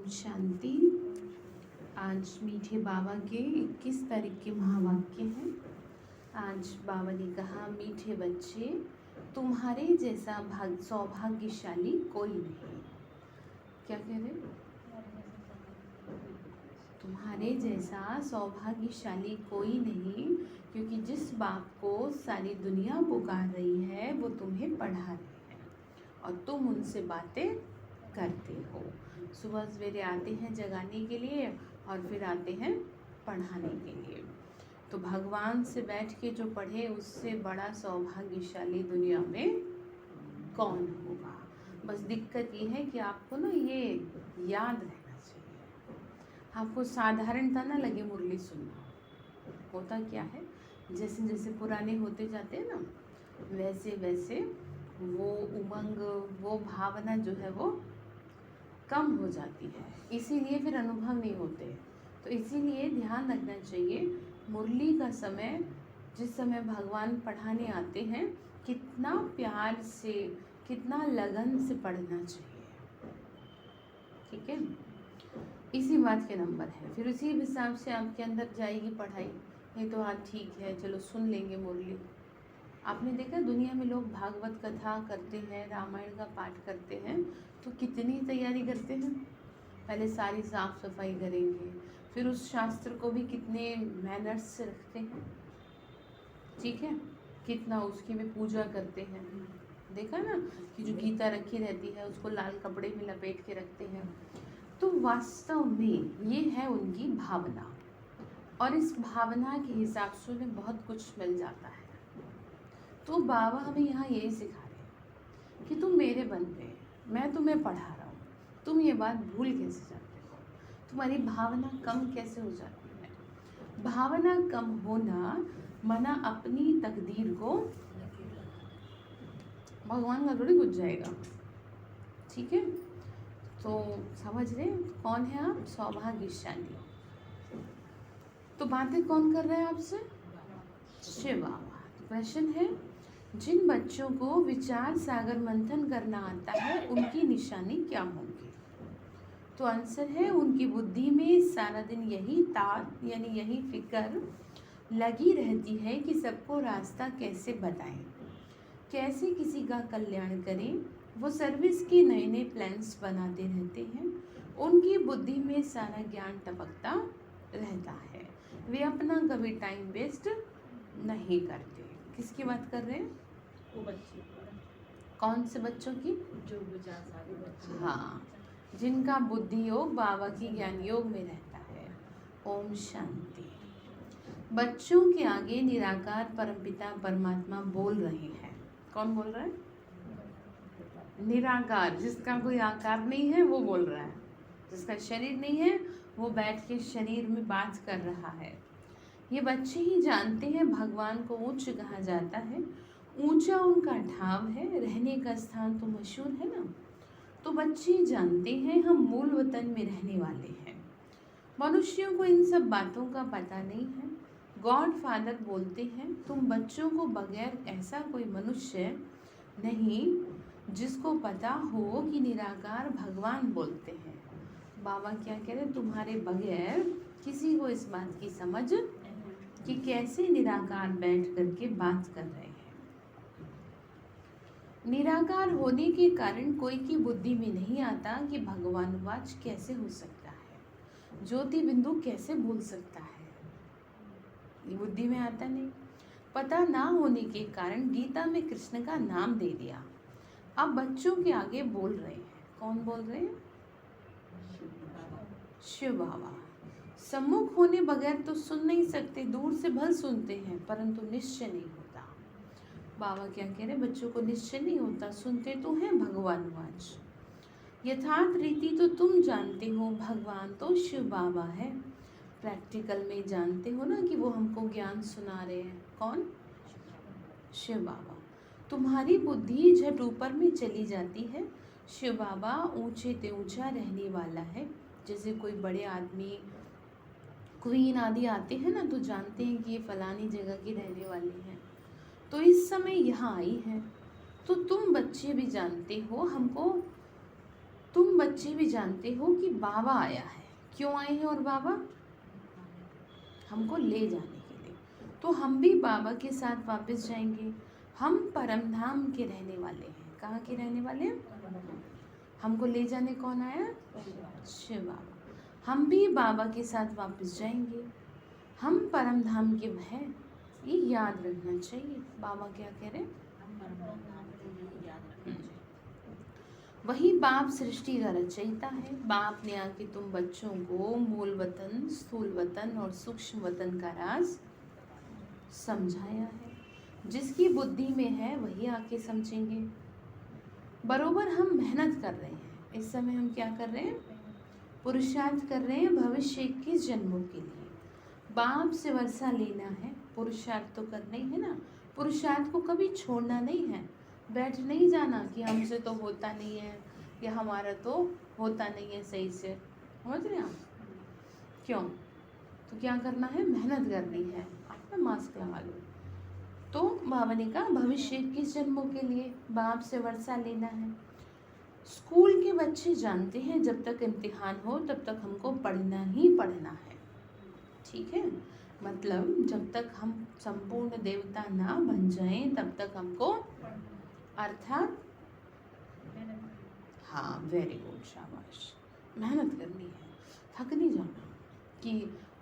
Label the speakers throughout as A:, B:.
A: शांति। आज मीठे बाबा के 21 तारीख के महावाक्य हैं। आज बाबा ने कहा, मीठे बच्चे, तुम्हारे जैसा सौभाग्यशाली कोई नहीं। क्या कह रहे? तुम्हारे जैसा सौभाग्यशाली कोई नहीं, क्योंकि जिस बाप को सारी दुनिया पुकार रही है वो तुम्हें पढ़ा रहे हैं और तुम उनसे बातें करते हो। सुबह सवेरे आते हैं जगाने के लिए और फिर आते हैं पढ़ाने के लिए। तो भगवान से बैठ के जो पढ़े उससे बड़ा सौभाग्यशाली दुनिया में कौन होगा। बस दिक्कत ये है कि आपको ना ये याद रहना चाहिए, आपको साधारणता ना लगे मुरली सुनना। होता क्या है, जैसे जैसे पुराने होते जाते हैं ना, वैसे वैसे वो उमंग, वो भावना जो है वो कम हो जाती है, इसीलिए फिर अनुभव नहीं होते। तो इसीलिए ध्यान रखना चाहिए, मुरली का समय, जिस समय भगवान पढ़ाने आते हैं, कितना प्यार से, कितना लगन से पढ़ना चाहिए। ठीक है, इसी बात के नंबर है। फिर उसी हिसाब से आपके अंदर जाएगी पढ़ाई। नहीं तो हाँ ठीक है, चलो सुन लेंगे मुरली। आपने देखा दुनिया में लोग भागवत कथा करते हैं, रामायण का पाठ करते हैं, तो कितनी तैयारी करते हैं। पहले सारी साफ सफाई करेंगे, फिर उस शास्त्र को भी कितने मैनर्स से रखते हैं। ठीक है, कितना उसकी भी पूजा करते हैं। देखा ना कि जो गीता रखी रहती है उसको लाल कपड़े में लपेट के रखते हैं। तो वास्तव में ये है उनकी भावना, और इस भावना के हिसाब से उन्हें बहुत कुछ मिल जाता है। तो बाबा हमें यहाँ यही सिखा रहे हैं कि तुम मेरे बंदे, मैं तुम्हें पढ़ा रहा हूँ, तुम ये बात भूल कैसे जाते हो, तुम्हारी भावना कम कैसे हो जाती है। भावना कम होना मना अपनी तकदीर को भगवान का थोड़ी कुछ जाएगा। ठीक है, तो समझ रहे कौन है आप? सौभाग्यशाली। तो बातें कौन कर रहे हैं आपसे? शिव बाबा। तो प्रश्न है, जिन बच्चों को विचार सागर मंथन करना आता है उनकी निशानी क्या होगी? तो आंसर है, उनकी बुद्धि में सारा दिन यही तात यानी यही फिक्र लगी रहती है कि सबको रास्ता कैसे बताएं, कैसे किसी का कल्याण करें। वो सर्विस के नए नए प्लान्स बनाते रहते हैं। उनकी बुद्धि में सारा ज्ञान टपकता रहता है। वे अपना कभी टाइम वेस्ट नहीं करते। किसकी बात कर रहे हैं?
B: वो बच्चे।
A: कौन से बच्चों की?
B: जो विचार सारे बच्चे।
A: हाँ, जिनका बुद्धि योग बाबा की ज्ञान योग में रहता है। ओम शांति। बच्चों के आगे निराकार परमपिता परमात्मा बोल रहे हैं। कौन बोल रहा है? निराकार, जिसका कोई आकार नहीं है वो बोल रहा है। जिसका शरीर नहीं है वो बैठ के शरीर में बात कर रहा है। ये बच्चे ही जानते हैं भगवान को उच्च कहा जाता है। ऊंचा उनका ढाब है, रहने का स्थान तो मशहूर है ना। तो बच्चे जानते हैं हम मूल वतन में रहने वाले हैं। मनुष्यों को इन सब बातों का पता नहीं है। गॉड फादर बोलते हैं, तुम बच्चों को बगैर ऐसा कोई मनुष्य नहीं जिसको पता हो कि निराकार भगवान बोलते हैं। बाबा क्या कह रहे हैं? तुम्हारे बगैर किसी को इस बात की समझ कि कैसे निराकार बैठ करके बात कर रहे हैं। निराकार होने के कारण कोई की बुद्धि में नहीं आता कि भगवान वाच कैसे हो सकता है, ज्योति बिंदु कैसे बोल सकता है, ये बुद्धि में आता नहीं। पता ना होने के कारण गीता में कृष्ण का नाम दे दिया। अब बच्चों के आगे बोल रहे हैं। कौन बोल रहे हैं? शिव बाबा। सम्मुख होने बगैर तो सुन नहीं सकते, दूर से भल सुनते हैं परंतु निश्चय नहीं होता। बाबा क्या कह रहे? बच्चों को निश्चय नहीं होता, सुनते तो हैं भगवान वाच। यथार्थ रीति तो तुम जानते हो, भगवान तो शिव बाबा है। प्रैक्टिकल में जानते हो ना कि वो हमको ज्ञान सुना रहे हैं। कौन? शिव बाबा। तुम्हारी बुद्धि झट ऊपर में चली जाती है। शिव बाबा ऊंचे ते ऊंचा रहने वाला है। जैसे कोई बड़े आदमी, क्वीन आदि आते हैं ना, तो जानते हैं कि ये फलानी जगह की रहने वाली हैं, तो इस समय यहाँ आई है। तो तुम बच्चे भी जानते हो हमको तुम बच्चे भी जानते हो कि बाबा आया है। क्यों आए हैं और बाबा? हमको ले जाने के लिए। तो हम भी बाबा के साथ वापस जाएंगे। हम परम धाम के रहने वाले हैं। कहाँ के रहने वाले हैं? हमको ले जाने कौन आया? शिव बाबा। हम भी बाबा के साथ वापस जाएंगे। हम परम धाम के हैं, ये याद रखना चाहिए। बाबा क्या कह रहे हैं? वही बाप सृष्टि का रचयिता है। बाप ने आके तुम बच्चों को मूल वतन, स्थूल वतन और सूक्ष्म वतन का राज समझाया है। जिसकी बुद्धि में है वही आके समझेंगे। बरोबर हम मेहनत कर रहे हैं। इस समय हम क्या कर रहे हैं? पुरुषार्थ कर रहे हैं भविष्य 21 जन्मों के लिए। बाप से वर्षा लेना है, पुरुषार्थ तो करना ही है ना। पुरुषार्थ को कभी छोड़ना नहीं है। बैठ नहीं जाना कि हमसे तो होता नहीं है या हमारा तो होता नहीं है सही से। समझ रहे हैं आप? क्यों? तो क्या करना है? मेहनत करनी है। अपना मास्क लगा लो। तो बाबा ने कहा भविष्य 21 जन्मों के लिए बाप से वर्षा लेना है। स्कूल के बच्चे जानते हैं जब तक इम्तिहान हो तब तक हमको पढ़ना ही पढ़ना है। ठीक है? मतलब जब तक हम संपूर्ण देवता ना बन जाएं तब तक हमको, अर्थात हाँ, वेरी गुड, शाबाश, मेहनत करनी है। थक नहीं जाना कि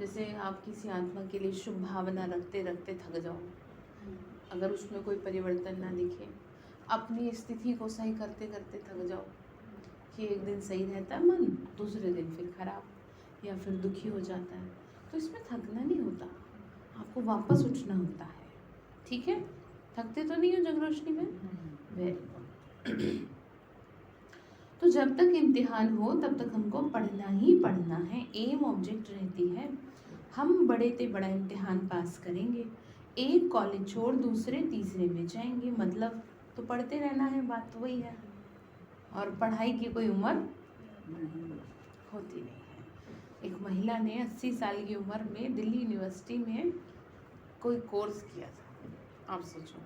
A: जैसे आप किसी आत्मा के लिए शुभ भावना रखते रखते थक जाओ, अगर उसमें कोई परिवर्तन ना दिखे, अपनी स्थिति को सही करते करते थक जाओ कि एक दिन सही रहता है मन, दूसरे दिन फिर खराब या फिर दुखी हो जाता है, तो इसमें थकना नहीं होता, आपको वापस उठना होता है। ठीक है? थकते तो नहीं हो जगरोशनी में? Very good. तो जब तक इम्तिहान हो तब तक हमको पढ़ना ही पढ़ना है। एम ऑब्जेक्ट रहती है। हम बड़े से बड़ा इम्तिहान पास करेंगे, एक कॉलेज छोड़ दूसरे तीसरे में जाएंगे, मतलब तो पढ़ते रहना है। बात तो वही है। और पढ़ाई की कोई उम्र होती नहीं है। एक महिला ने 80 साल की उम्र में दिल्ली यूनिवर्सिटी में कोई कोर्स किया था। आप सोचो,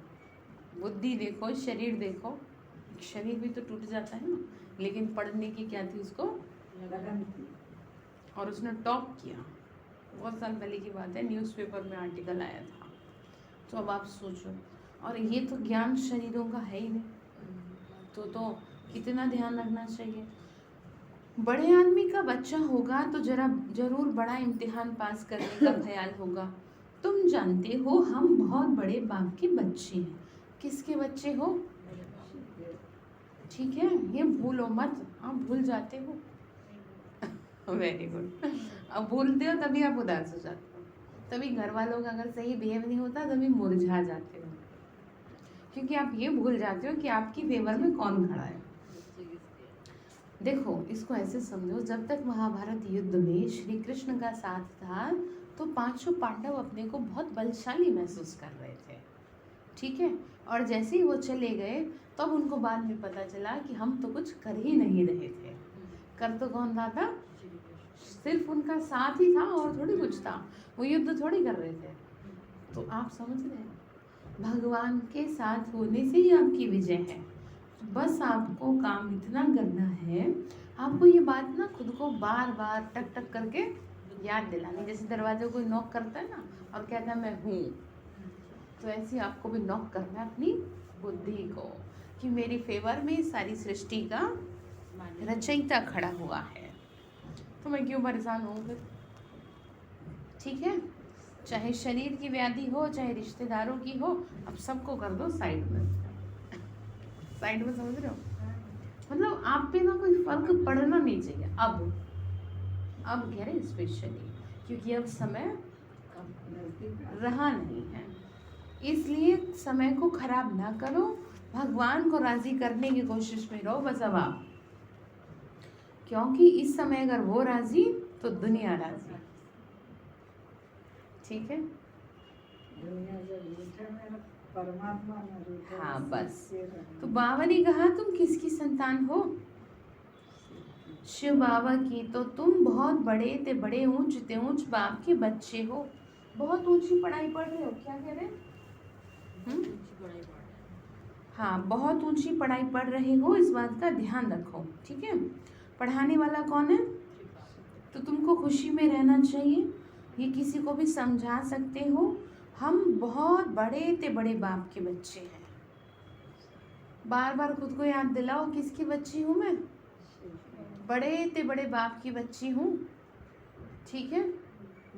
A: बुद्धि देखो, शरीर देखो, शरीर भी तो टूट जाता है ना, लेकिन पढ़ने की क्या थी उसको लगन थी, और उसने टॉप किया। बहुत साल पहले की बात है, न्यूज़पेपर में आर्टिकल आया था। तो अब आप सोचो, और ये तो ज्ञान शरीरों का है ही नहीं, तो कितना ध्यान रखना चाहिए। बड़े आदमी का बच्चा होगा तो जरूर बड़ा इम्तिहान पास करने का ख्याल होगा। तुम जानते हो हम बहुत बड़े बाप के बच्चे हैं। किसके बच्चे हो? ठीक है, ये भूलो मत। आप भूल जाते हो। Very good. अब भूलते हो तभी आप उदास हो जाते हो, तभी घर वालों का अगर सही बिहेव नहीं होता तभी मुरझा जाते हो, क्योंकि आप ये भूल जाते हो कि आपकी फेवर में कौन खड़ा है। देखो, इसको ऐसे समझो, जब तक महाभारत युद्ध में श्री कृष्ण का साथ था तो पांचों पांडव अपने को बहुत बलशाली महसूस कर रहे थे। ठीक है? और जैसे ही वो चले गए तब उनको बाद में पता चला कि हम तो कुछ कर ही नहीं रहे थे। कर तो कौन रहा था? सिर्फ उनका साथ ही था और थोड़ी कुछ था, वो युद्ध थोड़ी कर रहे थे। तो आप समझ रहे हैं, भगवान के साथ होने से ही आपकी विजय है। बस आपको काम इतना करना है, आपको ये बात ना खुद को बार बार टक टक करके याद दिलानी। जैसे दरवाजे कोई नॉक करता है ना और कहता है मैं हूँ, तो ऐसे आपको भी नॉक करना है अपनी बुद्धि को कि मेरी फेवर में सारी सृष्टि का रचयिता खड़ा हुआ है, तो मैं क्यों परेशान हूँ फिर। ठीक है? चाहे शरीर की व्याधि हो, चाहे रिश्तेदारों की हो, अब सबको कर दो साइड में। साइड में, समझ रहे हो? मतलब आप पे ना कोई फर्क पड़ना नहीं चाहिए। अब कह रहे स्पेशली क्योंकि अब समय रहा नहीं है, इसलिए समय को खराब ना करो, भगवान को राजी करने की कोशिश में रहो बस अब आप, क्योंकि इस समय अगर वो राजी तो दुनिया राजी। ठीक है? हाँ बस। तो बाबा ने कहा तुम किसकी संतान हो? शिव बाबा की। तो तुम बहुत बड़े ते बड़े ऊंच ते ऊंच बाप के बच्चे हो। बहुत ऊंची पढ़ाई पढ़ रहे हो। क्या कह रहे हैं? हाँ, बहुत ऊंची पढ़ाई पढ़ रहे हो, इस बात का ध्यान रखो। ठीक है? पढ़ाने वाला कौन है? तो तुमको खुशी में रहना चाहिए, ये किसी को भी समझा सकते हो। हम बहुत बड़े ते बड़े बाप के बच्चे हैं। बार बार खुद को याद दिलाओ, किसकी बच्ची हूँ मैं? बड़े ते बड़े बाप की बच्ची हूँ। ठीक है,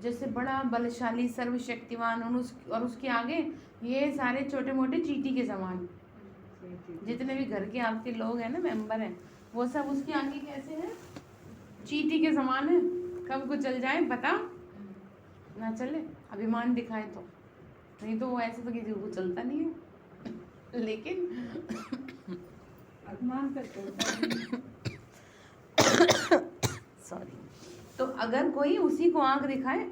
A: जैसे बड़ा बलशाली सर्वशक्तिवान और उसके आगे ये सारे छोटे मोटे चींटी के समान, जितने भी घर के आपके लोग हैं ना, मेंबर हैं, वो सब उसके आगे कैसे हैं? चींटी के समान है। कब को चल जाए पता ना चले, अभिमान दिखाए तो, नहीं तो वो ऐसे तो किसी को चलता नहीं है। लेकिन
B: अभिमान करते
A: सॉरी, तो अगर कोई उसी को आंख दिखाए,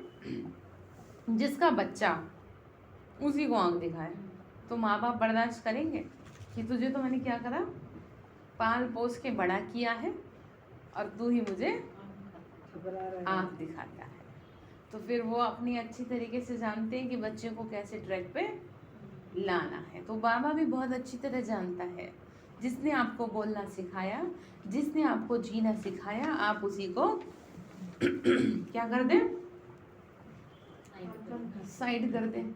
A: जिसका बच्चा उसी को आंख दिखाए, तो माँ बाप बर्दाश्त करेंगे कि तुझे तो मैंने क्या करा, पाल पोस के बड़ा किया है और तू ही मुझे आंख दिखाता है। तो फिर वो अपनी अच्छी तरीके से जानते हैं कि बच्चे को कैसे ट्रैक पे लाना है। तो बाबा भी बहुत अच्छी तरह जानता है, जिसने आपको बोलना सिखाया, जिसने आपको जीना सिखाया, आप उसी को क्या कर दें? साइड कर दें।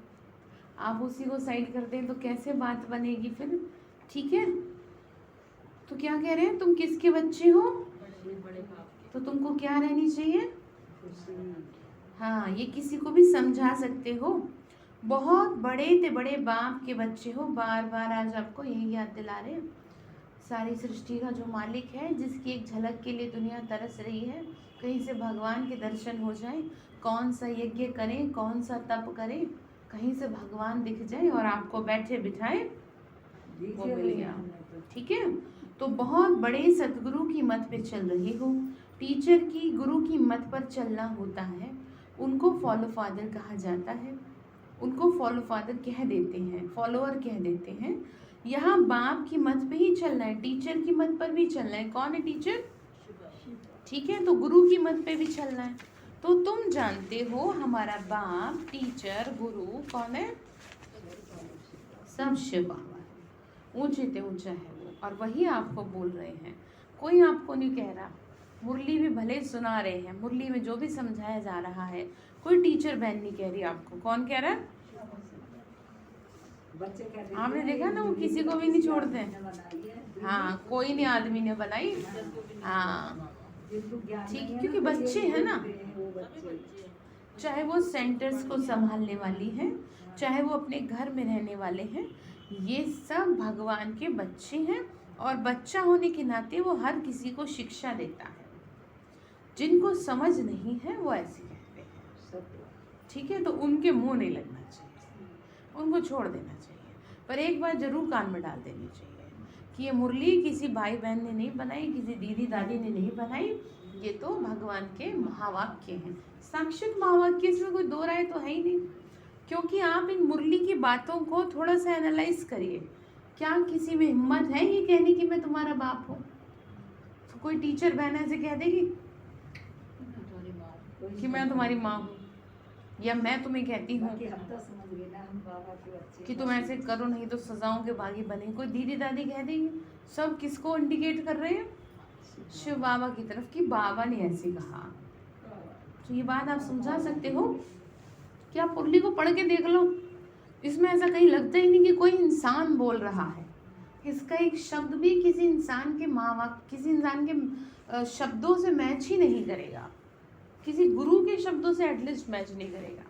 A: आप उसी को साइड कर दें तो कैसे बात बनेगी फिर? ठीक है, तो क्या कह रहे हैं, तुम किसके बच्चे हो? तो तुमको क्या रहनी चाहिए? हाँ, ये किसी को भी समझा सकते हो। बहुत बड़े ते बड़े बाप के बच्चे हो। बार बार आज आपको यही याद दिला रहे हैं, सारी सृष्टि का जो मालिक है, जिसकी एक झलक के लिए दुनिया तरस रही है, कहीं से भगवान के दर्शन हो जाए, कौन सा यज्ञ करें, कौन सा तप करें, कहीं से भगवान दिख जाए और आपको बैठे बिठाए वो मिल गया। ठीक है, तो बहुत बड़े सदगुरु की मत पे चल रहे हो, टीचर की, गुरु की मत पर चलना होता है। उनको फॉलो फादर कहा जाता है, उनको फॉलो फादर कह देते हैं, फॉलोअर कह देते हैं। यहाँ बाप की मत पे ही चलना है, टीचर की मत पर भी चलना है। कौन है टीचर? ठीक है, तो गुरु की मत पे भी चलना है। तो तुम जानते हो हमारा बाप, टीचर, गुरु कौन है? सब शिव बाबा, ऊंचे ते ऊंचा है वो, और वही आपको बोल रहे हैं। कोई आपको नहीं कह रहा, मुरली भी भले सुना रहे हैं, मुरली में जो भी समझाया जा रहा है, कोई टीचर बहन नहीं कह रही आपको। कौन कह रहा है? आपने देखा ना, वो किसी को भी नहीं छोड़ते। हाँ, कोई नहीं आदमी ने बनाई। हाँ ठीक, क्योंकि बच्चे हैं ना, चाहे वो सेंटर्स को संभालने वाली हैं, चाहे वो अपने घर में रहने वाले हैं, ये सब भगवान के बच्चे हैं। और बच्चा होने के नाते वो हर किसी को शिक्षा देता है। जिनको समझ नहीं है वो ऐसे कहते हैं, ठीक है, तो उनके मुंह नहीं लगना चाहिए, उनको छोड़ देना चाहिए। पर एक बात जरूर कान में डाल देनी चाहिए कि ये मुरली किसी भाई बहन ने नहीं बनाई, किसी दीदी दादी ने नहीं बनाई, ये तो भगवान के महावाक्य हैं, साक्षात महावाक्य, इसमें कोई दो राय तो है ही नहीं। क्योंकि आप इन मुरली की बातों को थोड़ा सा एनालाइज करिए, क्या किसी में हिम्मत है ये कहने की मैं तुम्हारा बाप हूँ? तो कोई टीचर बहन ऐसे कह देगी कि मैं तुम्हारी माँ हूँ, या मैं तुम्हें कहती हूँ कि तुम ऐसे करो नहीं तो सजाओं के बागी बने, कोई दीदी दादी कह देगी? सब किसको इंडिकेट कर रहे हैं? शिव बाबा की तरफ, कि बाबा ने ऐसे कहा। तो ये बात आप समझा सकते हो कि आप मुरली को पढ़ के देख लो, इसमें ऐसा कहीं लगता ही नहीं कि कोई इंसान बोल रहा है। इसका एक शब्द भी किसी इंसान के महावाक्य, किसी इंसान के शब्दों से मैच ही नहीं करेगा, किसी गुरु के शब्दों से एटलीस्ट मैच नहीं करेगा,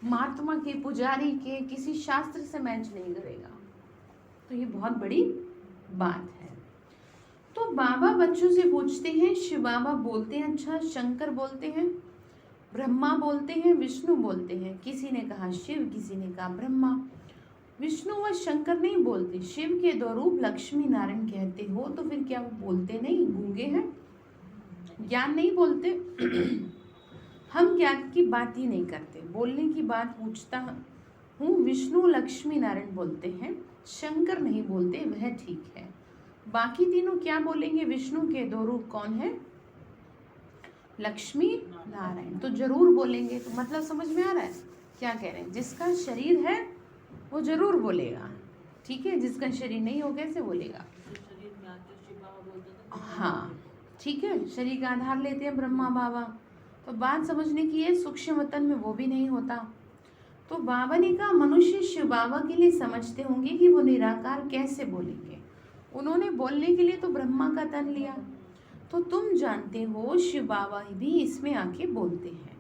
A: महात्मा के, पुजारी के, किसी शास्त्र से मैच नहीं करेगा। तो ये बहुत बड़ी बात है। तो बाबा बच्चों से पूछते हैं, शिव बाबा बोलते हैं, अच्छा शंकर बोलते हैं, ब्रह्मा बोलते हैं, विष्णु बोलते हैं। किसी ने कहा शिव, किसी ने कहा ब्रह्मा। विष्णु व शंकर नहीं बोलते। शिव के दो रूप लक्ष्मी नारायण कहते हो, तो फिर क्या वो बोलते नहीं, गूंगे हैं, ज्ञान नहीं बोलते? हम ज्ञान की बात ही नहीं करते, बोलने की बात पूछता हूँ। विष्णु लक्ष्मी नारायण बोलते हैं, शंकर नहीं बोलते, वह ठीक है। बाकी तीनों क्या बोलेंगे? विष्णु के दो रूप कौन है? लक्ष्मी नारायण, तो जरूर बोलेंगे। तो मतलब समझ में आ रहा है क्या कह रहे हैं? जिसका शरीर है वो जरूर बोलेगा, ठीक है, जिसका शरीर नहीं हो कैसे बोलेगा? हाँ, ठीक है, शरीर का आधार लेते हैं ब्रह्मा बाबा। तो बात समझने की है, सूक्ष्म वतन में वो भी नहीं होता। तो बाबा ने कहा मनुष्य शिव बाबा के लिए समझते होंगे कि वो निराकार कैसे बोलेंगे। उन्होंने बोलने के लिए तो ब्रह्मा का तन लिया। तो तुम जानते हो शिव बाबा भी इसमें आके बोलते हैं।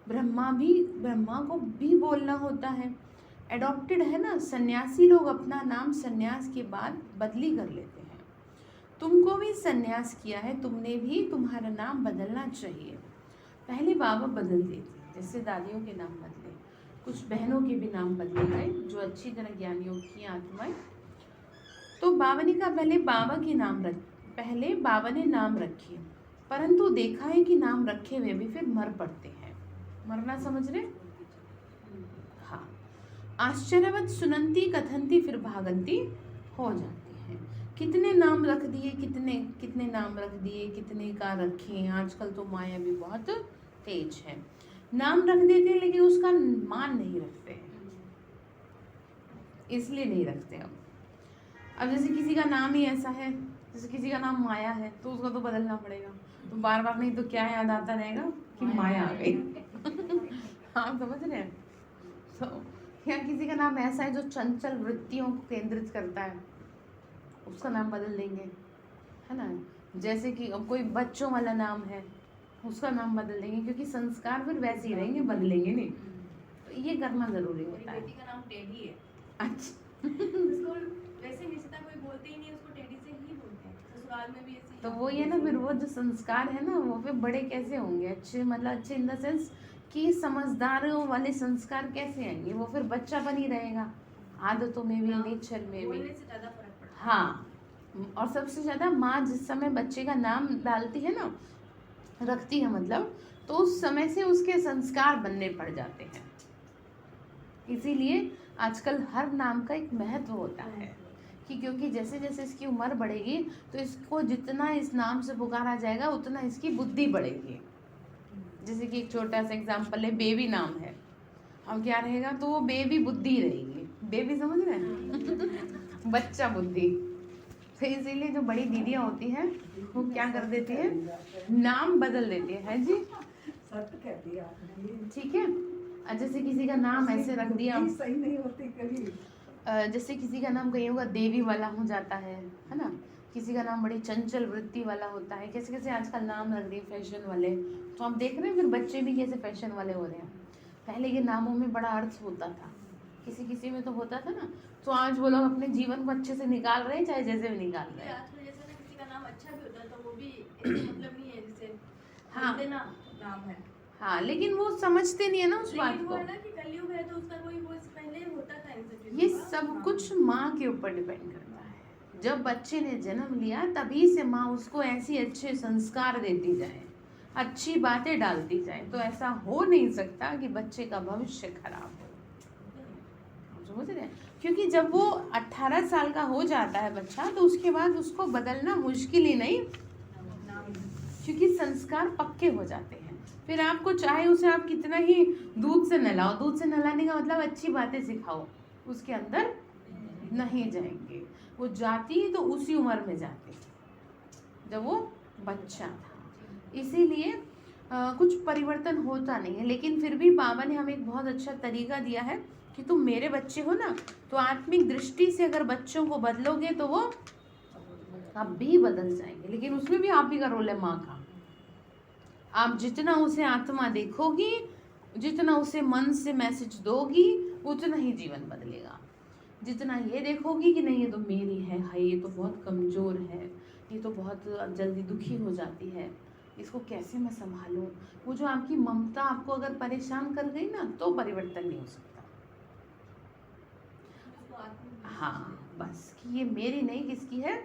A: ब्रह्मा को भी बोलना होता है। एडॉप्टेड है ना, सन्यासी लोग अपना नाम सन्यास के बाद बदली कर लेते हैं। तुमको भी सन्यास किया है, तुमने भी तुम्हारा नाम बदलना चाहिए। पहले बाबा बदल देते, जैसे दादियों के नाम बदले, कुछ बहनों के भी नाम बदले गए जो अच्छी तरह ज्ञान योग की आत्माएं। तो बाबा ने कहा पहले बाबा ने नाम रखे, परंतु देखा है कि नाम रखे हुए भी फिर मर पड़ते हैं। मरना समझ रहे? हाँ। आश्चर्यवत सुनंती कथंती फिर भागंती हो जाती है। कितने नाम रख दिए, कितने नाम रख दिए, कितने का रखें। आजकल तो माया भी बहुत तेज है। नाम रख देते हैं लेकिन उसका मान नहीं रखते हैं, इसलिए नहीं रखते। अब जैसे किसी का नाम ही ऐसा है, जैसे किसी का नाम माया है, तो उसको तो बदलना पड़ेगा। तो बार बार नहीं तो क्या याद आता रहेगा कि माया आ गई। हाँ, समझ रहे हैं? तो या किसी का नाम ऐसा है जो चंचल वृत्तियों को केंद्रित करता है, उसका नाम बदल देंगे, है ना। जैसे कि अब कोई बच्चों वाला नाम है, उसका नाम बदल देंगे, क्योंकि संस्कार फिर वैसे ही रहेंगे, बदलेंगे नहीं। तो ये करना जरूरी होता है।
B: बेटी का नाम टेडी है।
A: अच्छा।
B: उसको वैसे निश्चिता कोई बोलते ही नहीं, उसको टेडी से ही बोलते हैं। ससुराल में भी ऐसे ही।
A: तो वो ये ना, फिर वो जो संस्कार है ना, वो फिर बड़े कैसे होंगे, अच्छे, मतलब अच्छे इन द सेंस कि समझदारों वाले संस्कार कैसे आएंगे। वो फिर बच्चा बनी रहेगा, आदतों में भी, नेचर में भी।
B: बोलने से ज्यादा फर्क पड़ता है।
A: हाँ, और सबसे ज़्यादा माँ जिस समय बच्चे का नाम डालती है ना, रखती है मतलब, तो उस समय से उसके संस्कार बनने पड़ जाते हैं। इसीलिए आजकल हर नाम का एक महत्व होता है कि क्योंकि जैसे जैसे इसकी उम्र बढ़ेगी तो इसको जितना इस नाम से पुकारा जाएगा उतना इसकी बुद्धि बढ़ेगी। जैसे कि एक छोटा सा एग्जाम्पल है, बेबी नाम है, अब क्या रहेगा, तो वो बेबी बुद्धि रहेगी। बेबी समझ रहे हैं? बच्चा बुद्धि। तो इसीलिए जो बड़ी दीदियाँ होती हैं वो क्या कर देती है, नाम बदल देती है जी।
C: सत्य कहती है आपने।
A: ठीक है। जैसे किसी का नाम ऐसे रख दिया,
C: सही नहीं होती कभी।
A: जैसे किसी का नाम कहीं होगा देवी वाला हो जाता है ना। किसी का नाम बड़ी चंचल वृत्ति वाला होता है। कैसे कैसे आजकल नाम रख दिए फैशन वाले। तो आप देख रहे हैं फिर बच्चे भी कैसे फैशन वाले हो रहे हैं। पहले के नामों में बड़ा अर्थ होता था, किसी किसी में तो होता था ना। तो आज वो लोग अपने जीवन को अच्छे से निकाल रहे हैं, चाहे जैसे भी निकाल रहे हैं।
B: आजकल जैसे ना किसी का नाम अच्छा भी होता है तो वो भी मतलब नहीं है, जैसे
A: हाँ।
B: देना नाम है।
A: हाँ, लेकिन वो समझते नहीं है ना उस बात
B: लेकिन वो
A: को।
B: है ना कि कलयुग है तो उसका कोई वो पहले होता था इन सब चीजों
A: ये
B: का।
A: सब
B: हाँ।
A: कुछ माँ के ऊपर डिपेंड करता है। जब बच्चे ने जन्म लिया तभी से माँ उसको ऐसी अच्छे संस्कार देती जाए, अच्छी बातें डालती जाए। तो ऐसा हो नहीं सकता कि बच्चे का भविष्य खराब हो। समझ रहे हैं? क्योंकि जब वो 18 साल का हो जाता है बच्चा, तो उसके बाद उसको बदलना मुश्किल ही नहीं, क्योंकि संस्कार पक्के हो जाते हैं। फिर आपको चाहे उसे आप कितना ही दूध से नहलाओ, दूध से नहलाने का मतलब अच्छी बातें सिखाओ, उसके अंदर नहीं जाएंगे। वो जाती तो उसी उम्र में जाती जब वो बच्चा था। इसीलिए कुछ परिवर्तन होता नहीं है। लेकिन फिर भी बाबा ने हमें एक बहुत अच्छा तरीका दिया है कि तुम मेरे बच्चे हो ना, तो आत्मिक दृष्टि से अगर बच्चों को बदलोगे तो वो आप भी बदल जाएंगे। लेकिन उसमें भी आप ही का रोल है, माँ का। आप जितना उसे आत्मा देखोगी, जितना उसे मन से मैसेज दोगी, उतना ही जीवन बदलेगा। जितना ये देखोगी कि नहीं ये तो मेरी है, हाय ये तो बहुत कमज़ोर है, ये तो बहुत जल्दी दुखी हो जाती है, इसको कैसे मैं संभालूं, वो जो आपकी ममता आपको अगर परेशान कर गई ना, तो परिवर्तन नहीं हो सकता। हाँ, बस कि ये मेरी नहीं, किसकी है,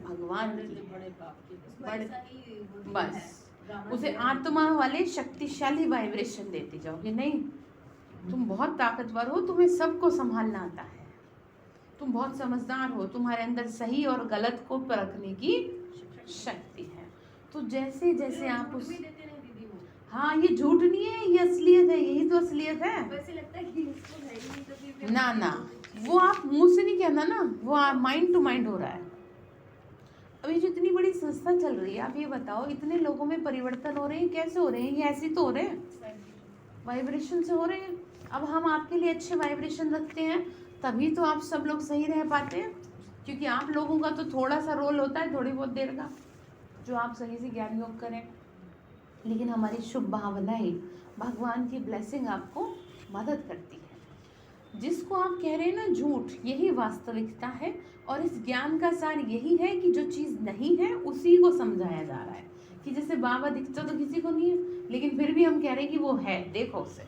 A: भगवान की है।
B: बड़े बाप की
A: बड़े बस उसे आत्मा वाले शक्तिशाली वाइब्रेशन देती जाओ कि नहीं तुम बहुत ताकतवर हो, तुम्हें सबको संभालना आता है, तुम बहुत समझदार हो, तुम्हारे अंदर सही और गलत को परखने की शक्ति है। तो जैसे जैसे आप उस, हाँ ये झूठ नहीं है, ये असलियत है, यही तो असलियत है।
B: वैसे लगता है कि इसको है ही नहीं तो फिर
A: ना ना, वो आप मुंह से नहीं कहना ना, वो माइंड टू माइंड हो रहा है। अभी जो इतनी बड़ी संस्था चल रही है, आप ये बताओ इतने लोगों में परिवर्तन हो रहे हैं, कैसे हो रहे हैं? ये ऐसे तो हो रहे हैं, वाइब्रेशन से हो रहे हैं। अब हम आपके लिए अच्छे वाइब्रेशन रखते हैं तभी तो आप सब लोग सही रह पाते हैं, क्योंकि आप लोगों का तो थोड़ा सा रोल होता है थोड़ी बहुत देर का, जो आप सही से ज्ञान योग करें। लेकिन हमारी शुभ भावनाएं, भगवान की ब्लेसिंग आपको मदद करती है। जिसको आप कह रहे हैं ना झूठ, यही वास्तविकता है। और इस ज्ञान का सार यही है कि जो चीज़ नहीं है उसी को समझाया जा रहा है। कि जैसे बाबा दिखता तो किसी को नहीं है, लेकिन फिर भी हम कह रहे हैं कि वो है, देखो उसे।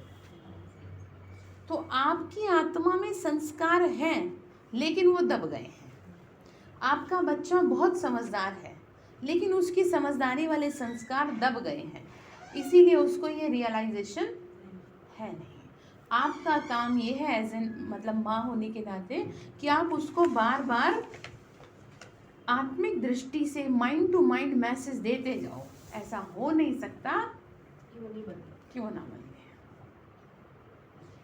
A: तो आपकी आत्मा में संस्कार हैं लेकिन वो दब गए हैं। आपका बच्चा बहुत समझदार है लेकिन उसकी समझदारी वाले संस्कार दब गए हैं, इसीलिए उसको ये रियलाइजेशन है नहीं। आपका काम ये है एज एन मतलब माँ होने के नाते कि आप उसको बार बार आत्मिक दृष्टि से माइंड टू माइंड मैसेज देते जाओ। ऐसा हो नहीं सकता क्यों ना बने।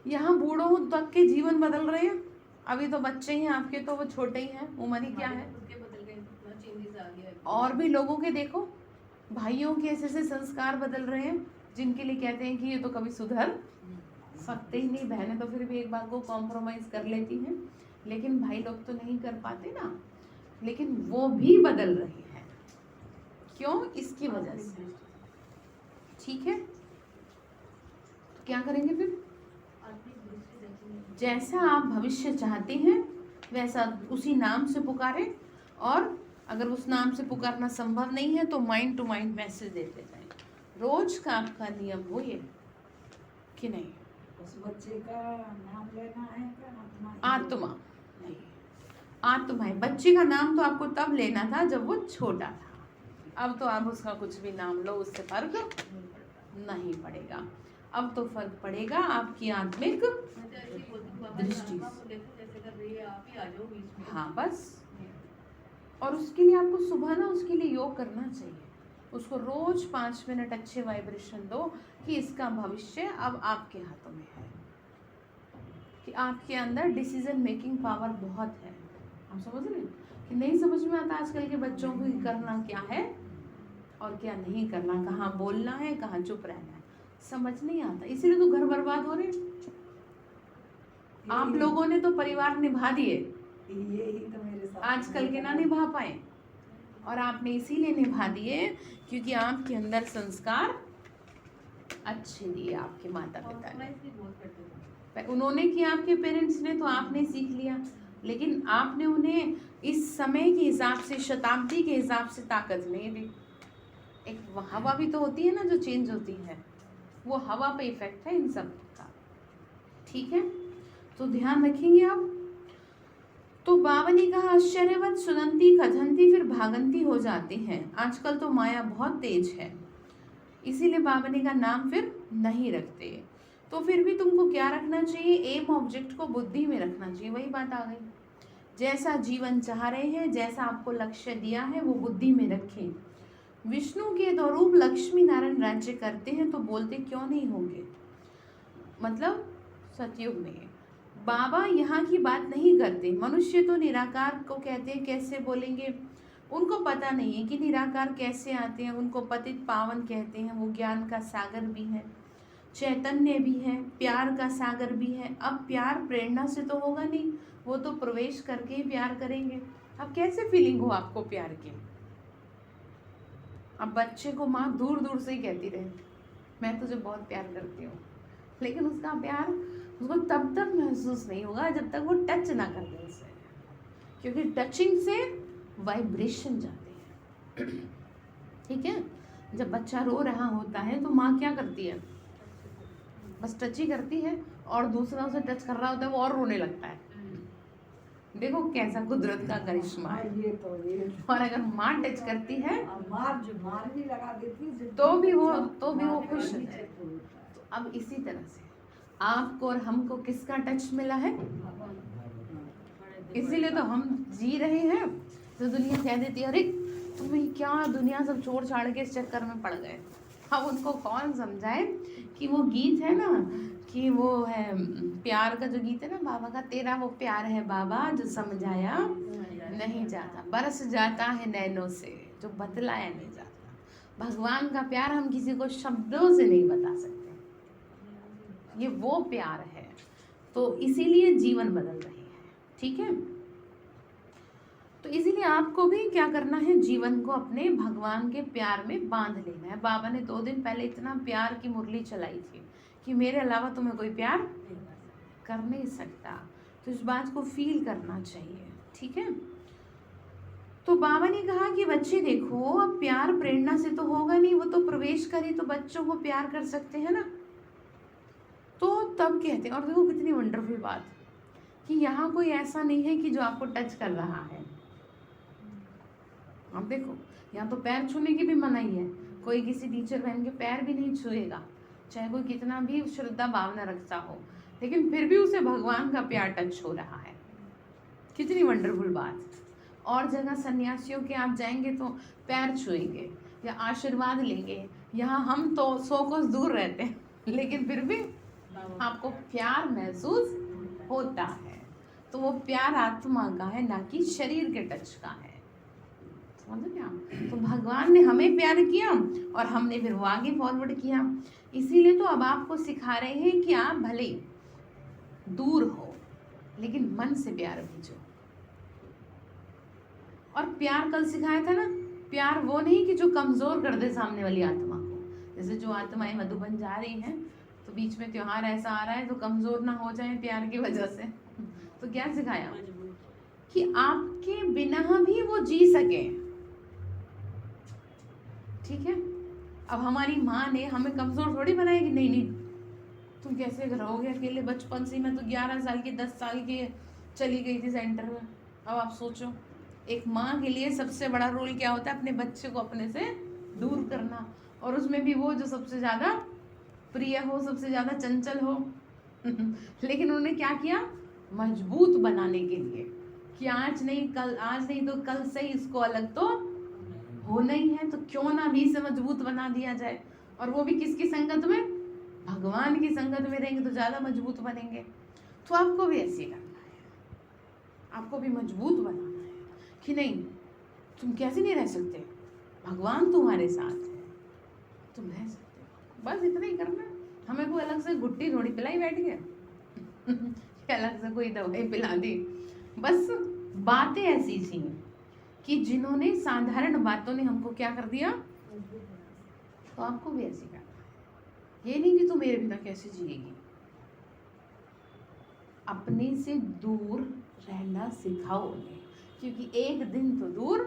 A: यहाँ बूढ़ों तक के जीवन बदल रहे हैं, अभी तो बच्चे ही हैं आपके, तो वो छोटे ही हैं, उम्र ही क्या है। और भी लोगों के देखो, भाइयों के ऐसे ऐसे संस्कार बदल रहे हैं जिनके लिए कहते हैं कि ये तो कभी सुधर सकते ही नहीं। बहनें तो फिर भी एक बार को कॉम्प्रोमाइज कर लेती हैं, लेकिन भाई लोग तो नहीं कर पाते ना। लेकिन वो भी बदल रही है, क्यों? इसकी वजह से। ठीक है, तो क्या करेंगे फिर? जैसा आप भविष्य चाहते हैं वैसा उसी नाम से पुकारें, और अगर उस नाम से पुकारना संभव नहीं है तो माइंड टू माइंड मैसेज देते जाएं। रोज का आपका नियम हो ये कि नहीं?
C: उस बच्चे का नाम लेना है क्या?
A: आत्मा नहीं, आत्मा है। बच्चे का नाम तो आपको तब लेना था जब वो छोटा था। अब तो आप उसका कुछ भी नाम लो, उससे फर्क नहीं पड़ेगा। अब तो फर्क पड़ेगा आपकी आत्मिक दृष्टि। हाँ बस, और उसके लिए आपको सुबह ना उसके लिए योग करना चाहिए। उसको रोज 5 मिनट अच्छे वाइब्रेशन दो कि इसका भविष्य अब आपके हाथों में है, कि आपके अंदर डिसीजन मेकिंग पावर बहुत है। हम समझ रहे हैं कि नहीं समझ में आता आजकल के बच्चों को कि करना क्या है और क्या नहीं करना, कहाँ बोलना है कहाँ चुप रहना है, समझ नहीं आता। इसीलिए तो घर बर्बाद हो रहे हैं। आप लोगों ने तो परिवार निभा दिए,
C: यही तो मेरे साथ
A: आजकल के ना निभा पाए, और आपने इसीलिए निभा दिए क्योंकि आपके अंदर संस्कार अच्छे दिए आपके माता पिता ने। उन्होंने किया, आपके पेरेंट्स ने, तो आपने सीख लिया। लेकिन आपने उन्हें इस समय के हिसाब से, शताब्दी के हिसाब से ताकत नहीं दी। एक हवा भी तो होती है ना जो चेंज होती है, वो हवा पे इफेक्ट है इन सब का। ठीक है, तो ध्यान रखेंगे आप। तो बाबा ने कहा आश्चर्यवत सुनंती कथंती फिर भागंती हो जाती हैं। आजकल तो माया बहुत तेज है, इसीलिए बाबा ने कहा नाम फिर नहीं रखते। तो फिर भी तुमको क्या रखना चाहिए? एम ऑब्जेक्ट को बुद्धि में रखना चाहिए। वही बात आ गई, जैसा जीवन चाह रहे हैं, जैसा आपको लक्ष्य दिया है वो बुद्धि में रखें। विष्णु के स्वरूप लक्ष्मी नारायण राज्य करते हैं तो बोलते क्यों नहीं होंगे? मतलब सतयुग में बाबा यहाँ की बात नहीं करते। मनुष्य तो निराकार को कहते हैं, कैसे बोलेंगे? उनको पता नहीं है कि निराकार कैसे आते हैं। उनको पतित पावन कहते हैं। वो ज्ञान का सागर भी है, चैतन्य भी है, प्यार का सागर भी है। अब प्यार प्रेरणा से तो होगा नहीं, वो तो प्रवेश करके ही प्यार करेंगे। अब कैसे फीलिंग हो आपको प्यार की? अब बच्चे को माँ दूर दूर से ही कहती रहे मैं तुझे बहुत प्यार करती हूँ, लेकिन उसका प्यार उसको तब तक महसूस नहीं होगा जब तक वो टच ना कर दे उसे, क्योंकि टचिंग से वाइब्रेशन जाते हैं। ठीक है, जब बच्चा रो रहा होता है तो माँ क्या करती है? बस टच ही करती है, और दूसरा उसे टच कर रहा होता है वो और रोने लगता है। देखो कैसा कुदरत का करिश्मा है। और अगर माँ टच करती है
C: मार भी लगा देती है
A: तो भी वो खुश है। तो अब इसी तरह से आपको और हमको किसका टच मिला है? इसीलिए तो हम जी रहे हैं। तो दुनिया कह देती है अरे तुम्हें क्या, दुनिया सब छोड़ छाड़ के इस चक्कर में पड़ गए, अब उनको कौन समझाए कि वो गीत है ना, कि वो है प्यार का जो गीत है ना बाबा का, तेरा वो प्यार है बाबा जो समझाया नहीं जाता, बरस जाता है नैनों से जो बतलाया नहीं जाता। भगवान का प्यार हम किसी को शब्दों से नहीं बता सकते, ये वो प्यार है। तो इसीलिए जीवन बदल रही है, ठीक है। तो इसीलिए आपको भी क्या करना है, जीवन को अपने भगवान के प्यार में बांध लेना है। बाबा ने 2 दिन पहले इतना प्यार की मुरली चलाई थी कि मेरे अलावा तुम्हें कोई प्यार कर नहीं सकता, तो इस बात को फील करना चाहिए, ठीक है। तो बाबा ने कहा कि बच्चे देखो, अब प्यार प्रेरणा से तो होगा नहीं, वो तो प्रवेश करे तो बच्चों को प्यार कर सकते हैं ना। तो तब कहते हैं, और देखो कितनी वंडरफुल बात कि यहाँ कोई ऐसा नहीं है कि जो आपको टच कर रहा है। अब देखो यहाँ तो पैर छूने की भी मनाही है, कोई किसी टीचर बहन के पैर भी नहीं छुएगा, चाहे कोई कितना भी श्रद्धा भावना रखता हो, लेकिन फिर भी उसे भगवान का प्यार टच हो रहा है। कितनी वंडरफुल बात। और जगह सन्यासियों के आप जाएंगे तो पैर छुएंगे या आशीर्वाद लेंगे, यहाँ हम तो 100 कोस दूर रहते हैं, लेकिन फिर भी आपको प्यार महसूस होता है। तो वो प्यार आत्मा का है, ना कि शरीर के टच का है, समझ गए आप। तो भगवान ने हमें प्यार किया और हमने फिर वो आगे फॉरवर्ड किया। इसीलिए तो अब आपको सिखा रहे हैं कि आप भले दूर हो लेकिन मन से प्यार भेजो। और प्यार कल सिखाया था ना, प्यार वो नहीं कि जो कमजोर कर दे सामने वाली आत्मा को। जैसे जो आत्माएं मधुबन जा रही हैं तो बीच में त्योहार ऐसा आ रहा है तो कमजोर ना हो जाए प्यार की वजह से, तो क्या सिखाया कि आपके बिना भी वो जी सके, ठीक है। अब हमारी माँ ने हमें कमजोर थोड़ी बनाएगी, नहीं नहीं तुम कैसे रहोगे अकेले, बचपन से मैं तो 11 साल की 10 साल की चली गई थी सेंटर में। अब आप सोचो, एक माँ के लिए सबसे बड़ा रोल क्या होता है, अपने बच्चे को अपने से दूर करना, और उसमें भी वो जो सबसे ज़्यादा प्रिय हो, सबसे ज़्यादा चंचल हो। लेकिन उन्होंने क्या किया, मजबूत बनाने के लिए कि आज नहीं तो कल से इसको अलग तो होना ही है, तो क्यों ना भी इसे मजबूत बना दिया जाए। और वो भी किसकी संगत में, भगवान की संगत में रहेंगे तो ज़्यादा मजबूत बनेंगे। तो आपको भी ऐसे करना है, आपको भी मजबूत बनाना है कि नहीं तुम कैसे नहीं रह सकते, भगवान तुम्हारे साथ है, तुम रह सकते हो। बस इतना ही करना है। हमें कोई अलग से गुट्टी थोड़ी पिलाई बैठ गया अलग से कोई दवाई पिला दी, बस बातें ऐसी थी कि जिन्होंने साधारण बातों ने हमको क्या कर दिया, तो आपको भी ऐसे करना है। ये नहीं कि तू मेरे बिना कैसे जिएगी, अपने से दूर रहना सिखाओ उन्हें, क्योंकि एक दिन तो दूर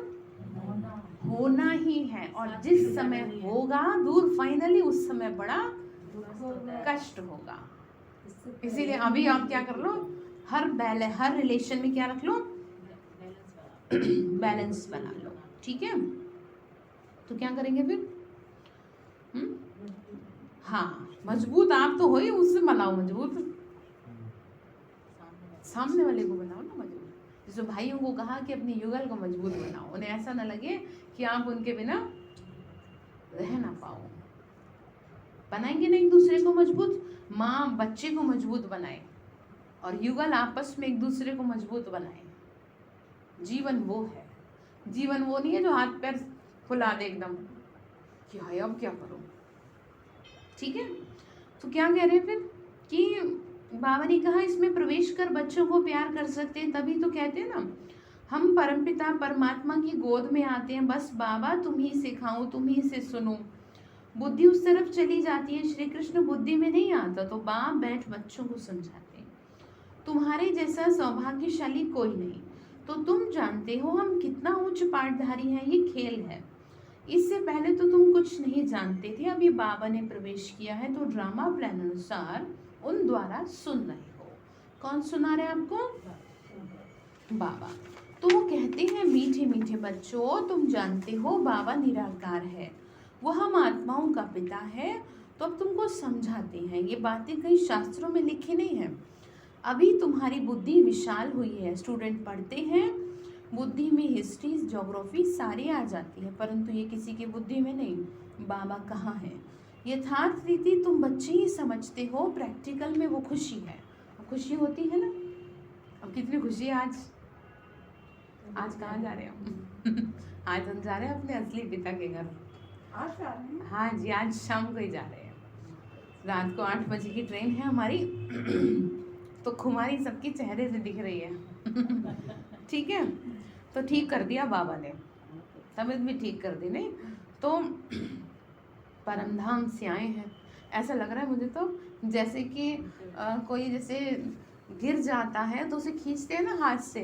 A: होना ही है, और जिस समय होगा दूर फाइनली उस समय बड़ा कष्ट होगा। इसीलिए अभी आप क्या कर लो, हर रिलेशन में क्या रख लो, बैलेंस बना लो, ठीक है। तो क्या करेंगे फिर, हाँ मजबूत आप तो हो ही, उससे बनाओ मजबूत, सामने वाले को बनाओ ना मजबूत। जैसे भाइयों को कहा कि अपने युगल को मजबूत बनाओ, उन्हें ऐसा ना लगे कि आप उनके बिना रह ना पाओ। बनाएंगे ना एक दूसरे को मजबूत, माँ बच्चे को मजबूत बनाए और युगल आपस में एक दूसरे को मजबूत बनाए। जीवन वो है, जीवन वो नहीं है जो हाथ पैर फुला दे एकदम कि हाय अब क्या करूं, ठीक है। तो क्या कह रहे हैं फिर कि बाबा ने कहा इसमें प्रवेश कर बच्चों को प्यार कर सकते हैं, तभी तो कहते हैं ना हम परमपिता परमात्मा की गोद में आते हैं, बस बाबा तुम ही सिखाओ तुम ही से सुनो। बुद्धि उस तरफ चली जाती है, श्री कृष्ण बुद्धि में नहीं आता, तो बाप बैठ बच्चों को समझाते हैं। तुम्हारे जैसा सौभाग्यशाली कोई नहीं, तो तुम जानते हो हम कितना उच्च पाठधारी हैं, ये खेल है। इससे पहले तो तुम कुछ नहीं जानते थे, अभी बाबा ने प्रवेश किया है तो ड्रामा प्लान अनुसार उन द्वारा सुन रहे हो। कौन सुना रहे आपको, बाबा। तो वो कहते हैं मीठे मीठे बच्चों तुम जानते हो बाबा निराकार है, वो हम आत्माओं का पिता है। तो अब तुमको समझाते हैं, ये बातें कई शास्त्रों में लिखी नहीं है, अभी तुम्हारी बुद्धि विशाल हुई है। स्टूडेंट पढ़ते हैं, बुद्धि में हिस्ट्री ज्योग्राफी सारी आ जाती है, परंतु ये किसी की बुद्धि में नहीं। बाबा कहाँ है, यथार्थ रीति तुम बच्चे ही समझते हो, प्रैक्टिकल में वो खुशी है। खुशी होती है ना। अब कितनी खुशी है आज। आज कहाँ जा रहे हो? आज हम जा रहे हैं अपने असली पिता के घर।
C: आज आ रहे हैं?
A: हाँ जी, आज शाम को ही जा रहे हैं। रात को 8 बजे की ट्रेन है हमारी। तो खुमारी सबकी चेहरे से दिख रही है। ठीक है, तो ठीक कर दिया बाबा ने, तबीयत भी ठीक कर दी। नहीं तो परमधाम से आए हैं। ऐसा लग रहा है मुझे तो जैसे कि कोई जैसे गिर जाता है तो उसे खींचते हैं ना हाथ से।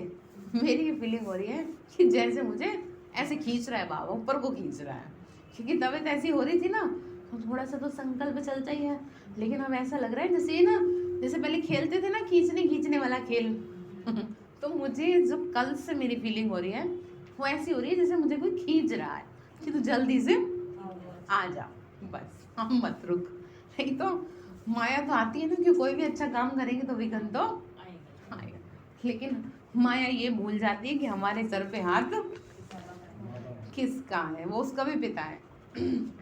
A: मेरी ये फीलिंग हो रही है कि जैसे मुझे ऐसे खींच रहा है बाबा, ऊपर को खींच रहा है। क्योंकि तबीयत ऐसी हो रही थी ना, तो थोड़ा सा तो संकल्प चलता ही है। लेकिन अब ऐसा लग रहा है जैसे ना, जैसे पहले खेलते थे ना खींचने वाला खेल। तो मुझे जो कल से मेरी फीलिंग हो रही है वो ऐसी हो रही है जैसे मुझे कोई खींच रहा है कि तू जल्दी से आ जा, बस हम मत रुक। नहीं तो माया तो आती है ना कि कोई भी अच्छा काम करेंगे तो विघ्न तो आएगा। लेकिन माया ये भूल जाती है कि हमारे सर पे हाथ किसका है, वो उसका भी पिता है।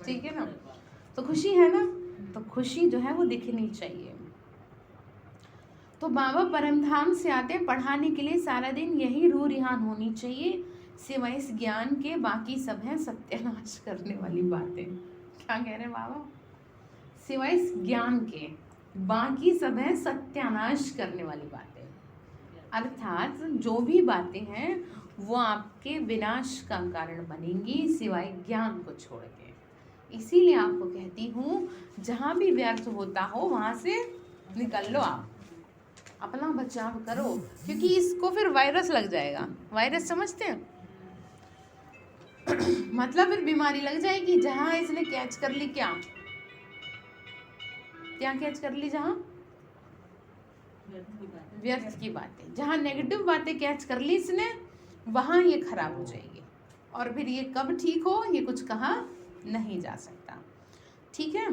A: ठीक है ना। तो खुशी है ना, तो खुशी जो है वो दिखनी चाहिए। तो बाबा परमधाम से आते पढ़ाने के लिए, सारा दिन यही रूह रिहान होनी चाहिए। सिवाय इस ज्ञान के बाकी सब है सत्यानाश करने वाली बातें। क्या कह रहे हैं बाबा? सिवाय इस ज्ञान के बाकी सब है सत्यानाश करने वाली बातें। अर्थात जो भी बातें हैं वो आपके विनाश का कारण बनेंगी, सिवाय ज्ञान को छोड़ के। इसीलिए आपको कहती हूँ जहाँ भी व्यर्थ होता हो वहाँ से निकल लो, आप अपना बचाव करो, क्योंकि इसको फिर वायरस लग जाएगा। वायरस समझते हैं? मतलब फिर बीमारी लग जाएगी। जहाँ इसने कैच कर ली, क्या कैच कर ली? जहाँ व्यर्थ की बातें, जहाँ नेगेटिव बातें कैच कर ली इसने, वहाँ ये खराब हो जाएगी। और फिर ये कब ठीक हो ये कुछ कहा नहीं जा सकता। ठीक है।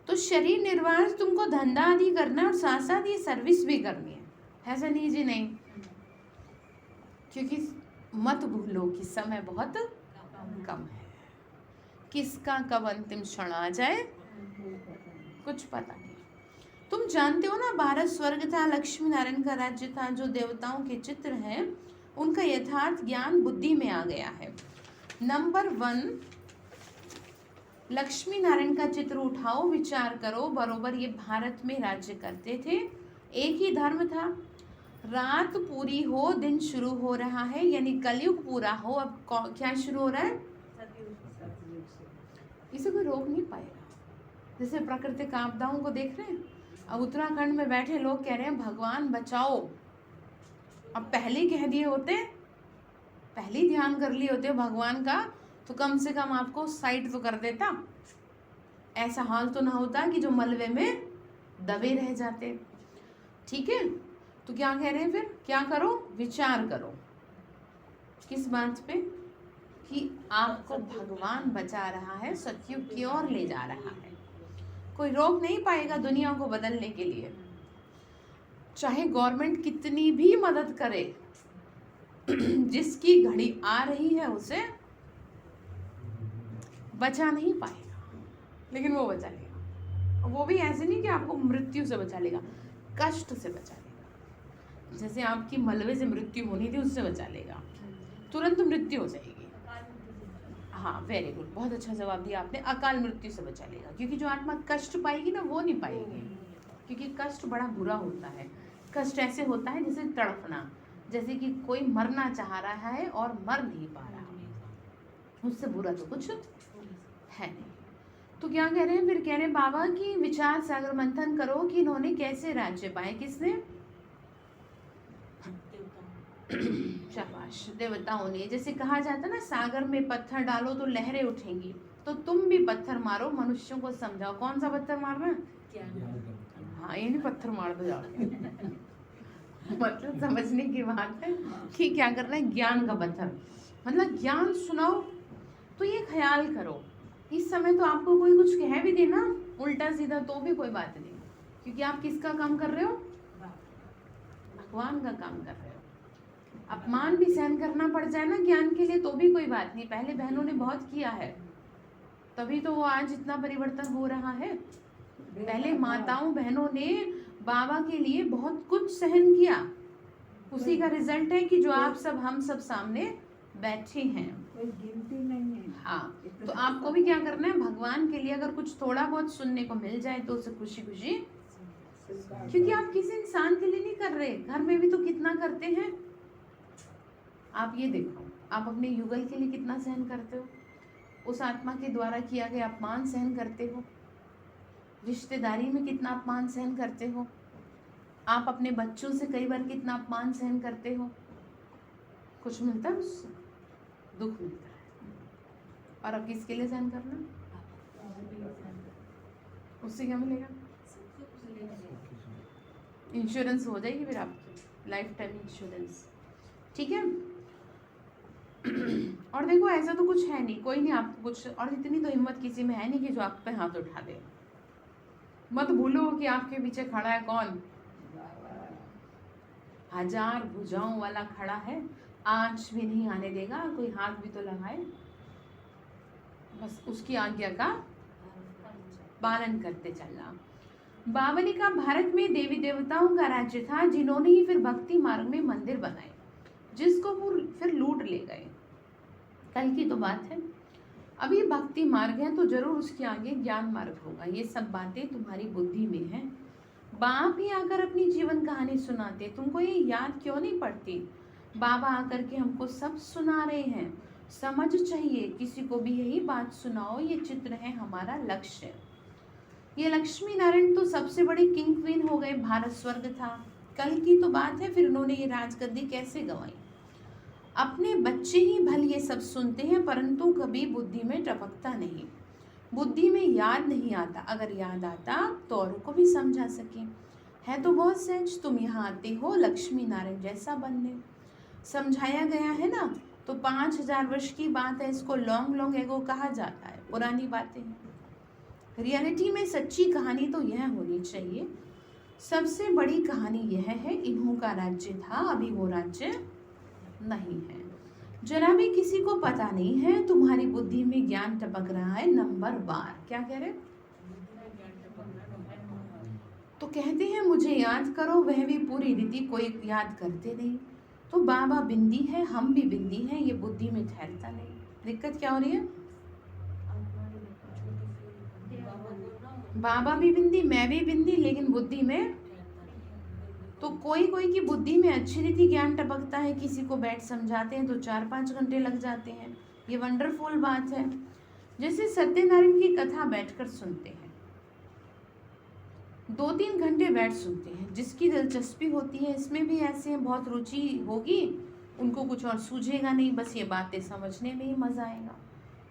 A: तो शरीर निर्वाह तुमको धंधा आदि करना और साथ साथ ये सर्विस भी करनी है। ऐसा नहीं जी नहीं, क्योंकि मत भूलो कि समय बहुत कम है। किसका कब अंतिम क्षण आ जाए कुछ पता नहीं। तुम जानते हो ना, भारत स्वर्ग था, लक्ष्मी नारायण का राज्य था। जो देवताओं के चित्र हैं उनका यथार्थ ज्ञान बुद्धि में आ गया है। नंबर 1, लक्ष्मी नारायण का चित्र उठाओ, विचार करो। बरोबर ये भारत में राज्य करते थे, एक ही धर्म था। रात पूरी हो, दिन शुरू हो रहा है, यानी कलयुग पूरा हो। अब क्या शुरू हो रहा है? इसे कोई रोक नहीं पाएगा। जैसे प्राकृतिक आपदाओं को देख रहे हैं, अब उत्तराखंड में बैठे लोग कह रहे हैं भगवान बचाओ। अब पहले कह दिए होते, पहले ध्यान कर लिए होते भगवान का, तो कम से कम आपको साइड तो कर देता। ऐसा हाल तो ना होता कि जो मलबे में दबे रह जाते। ठीक है। तो क्या कह रहे हैं फिर? क्या करो? विचार करो। किस बात पे? कि आपको भगवान बचा रहा है, सतयुग की ओर ले जा रहा है। कोई रोक नहीं पाएगा दुनिया को बदलने के लिए, चाहे गवर्नमेंट कितनी भी मदद करे। जिसकी घड़ी आ रही है उसे बचा नहीं पाएगा, लेकिन वो बचा लेगा। वो भी ऐसे नहीं कि आपको मृत्यु से बचा लेगा, कष्ट से बचा लेगा। जैसे आपकी मलबे से मृत्यु होनी थी उससे बचा लेगा, तुरंत मृत्यु हो जाएगी। हाँ, वेरी गुड, बहुत अच्छा जवाब दिया आपने। अकाल मृत्यु से बचा लेगा, क्योंकि जो आत्मा कष्ट पाएगी ना वो नहीं पाएगी, क्योंकि कष्ट बड़ा बुरा होता है। कष्ट ऐसे होता है जैसे तड़पना, जैसे कि कोई मरना चाह रहा है और मर नहीं पा रहा, उससे बुरा तो कुछ है नहीं। तो क्या कह रहे हैं फिर? कह रहे हैं बाबा की विचार सागर मंथन करो कि इन्होंने कैसे राज्य पाए। किसने? शाबाश, देवताओं ने। जैसे कहा जाता ना, सागर में पत्थर डालो तो लहरें उठेंगी, तो तुम भी पत्थर मारो, मनुष्यों को समझाओ। कौन सा पत्थर मारना है? हाँ, ये नहीं पत्थर मार दो जाओगे। मतलब समझने की बात है कि क्या करना है। ज्ञान का पत्थर, मतलब ज्ञान सुनाओ। तो ये ख्याल करो, इस समय तो आपको कोई कुछ कह भी देना उल्टा सीधा तो भी कोई बात नहीं, क्योंकि आप किसका काम कर रहे हो? भगवान का काम कर रहे हो। अपमान भी सहन करना पड़ जाए ना ज्ञान के लिए तो भी कोई बात नहीं। पहले बहनों ने बहुत किया है, तभी तो वो आज इतना परिवर्तन हो रहा है। पहले माताओं बहनों ने बाबा के लिए बहुत कुछ सहन किया, उसी का रिजल्ट है कि जो आप सब हम सब सामने बैठे हैं।
C: कोई गिनती नहीं है।
A: हाँ, तो आपको भी क्या करना है, भगवान के लिए अगर कुछ थोड़ा बहुत सुनने को मिल जाए तो उसे खुशी खुशी, क्योंकि आप किसी इंसान के लिए नहीं कर रहे, घर में भी तो कितना करते हैं। आप ये देखो, आप अपने युगल के लिए कितना सहन करते हो, उस आत्मा के द्वारा किया गया अपमान सहन करते हो, रिश्तेदारी में कितना अपमान सहन करते हो, आप अपने बच्चों से कई बार कितना अपमान सहन करते हो। कुछ मिलता है उससे, दुख मिलता है। और अब किसके लिए सहन करना, उससे क्या मिलेगा, इंश्योरेंस हो जाएगी फिर आपकी लाइफ टाइम इंश्योरेंस। ठीक है। और देखो ऐसा तो कुछ है नहीं, कोई नहीं आपको कुछ, और इतनी तो हिम्मत किसी में है नहीं कि जो आप पे हाथ उठा दे। मत भूलो कि आपके पीछे खड़ा है कौन, 1000 भुजाओं वाला खड़ा है, आंच भी नहीं आने देगा, कोई हाथ भी तो लगाए, बस उसकी आज्ञा का पालन करते चलना। बावली का भारत में देवी देवताओं का राज्य था, जिन्होंने ही फिर भक्ति मार्ग में मंदिर बनाए, जिसको वो फिर लूट ले गए। कल की तो बात है, अभी भक्ति मार्ग है तो जरूर उसके आगे ज्ञान मार्ग होगा। ये सब बातें तुम्हारी बुद्धि में हैं। बाप ही आकर अपनी जीवन कहानी सुनाते, तुमको ये याद क्यों नहीं पड़ती। बाबा आकर के हमको सब सुना रहे हैं, समझ चाहिए, किसी को भी यही बात सुनाओ, ये चित्र है हमारा लक्ष्य। ये लक्ष्मी नारायण तो सबसे बड़ी किंग क्वीन हो गए, भारत स्वर्ग था। कल की तो बात है, फिर उन्होंने ये राजगद्दी कैसे गंवाई। अपने बच्चे ही भले ये सब सुनते हैं, परंतु कभी बुद्धि में टपकता नहीं, बुद्धि में याद नहीं आता। अगर याद आता तो औरों को भी समझा सके। है तो बहुत सहज, तुम यहाँ आते हो लक्ष्मी नारायण जैसा बनने। समझाया गया है ना, तो 5000 वर्ष की बात है, इसको लॉन्ग लॉन्ग एगो कहा जाता है, पुरानी बातें हैं। रियलिटी में सच्ची कहानी तो यह होनी चाहिए। सबसे बड़ी कहानी यह है, इन्हों का राज्य था, अभी वो राज्य नहीं है। जरा भी किसी को पता नहीं है, तुम्हारी बुद्धि में ज्ञान टपक रहा है नंबर बार। क्या कह रहे, तो कहते हैं मुझे याद करो, वह भी पूरी रीति कोई याद करते नहीं। तो बाबा बिंदी है, हम भी बिंदी हैं, ये बुद्धि में ठहरता नहीं। दिक्कत क्या हो रही है, बाबा भी बिंदी, मैं भी बिंदी, लेकिन बुद्धि में तो कोई कोई की बुद्धि में अच्छी रीति ज्ञान टपकता है, किसी को बैठ समझाते हैं तो 4-5 घंटे लग जाते हैं। ये वंडरफुल बात है। जैसे सत्यनारायण की कथा बैठकर सुनते हैं, 2-3 घंटे बैठ सुनते हैं। जिसकी दिलचस्पी होती है, इसमें भी ऐसे हैं, बहुत रुचि होगी, उनको कुछ और सूझेगा नहीं, बस ये बातें समझने में ही मजा आएगा।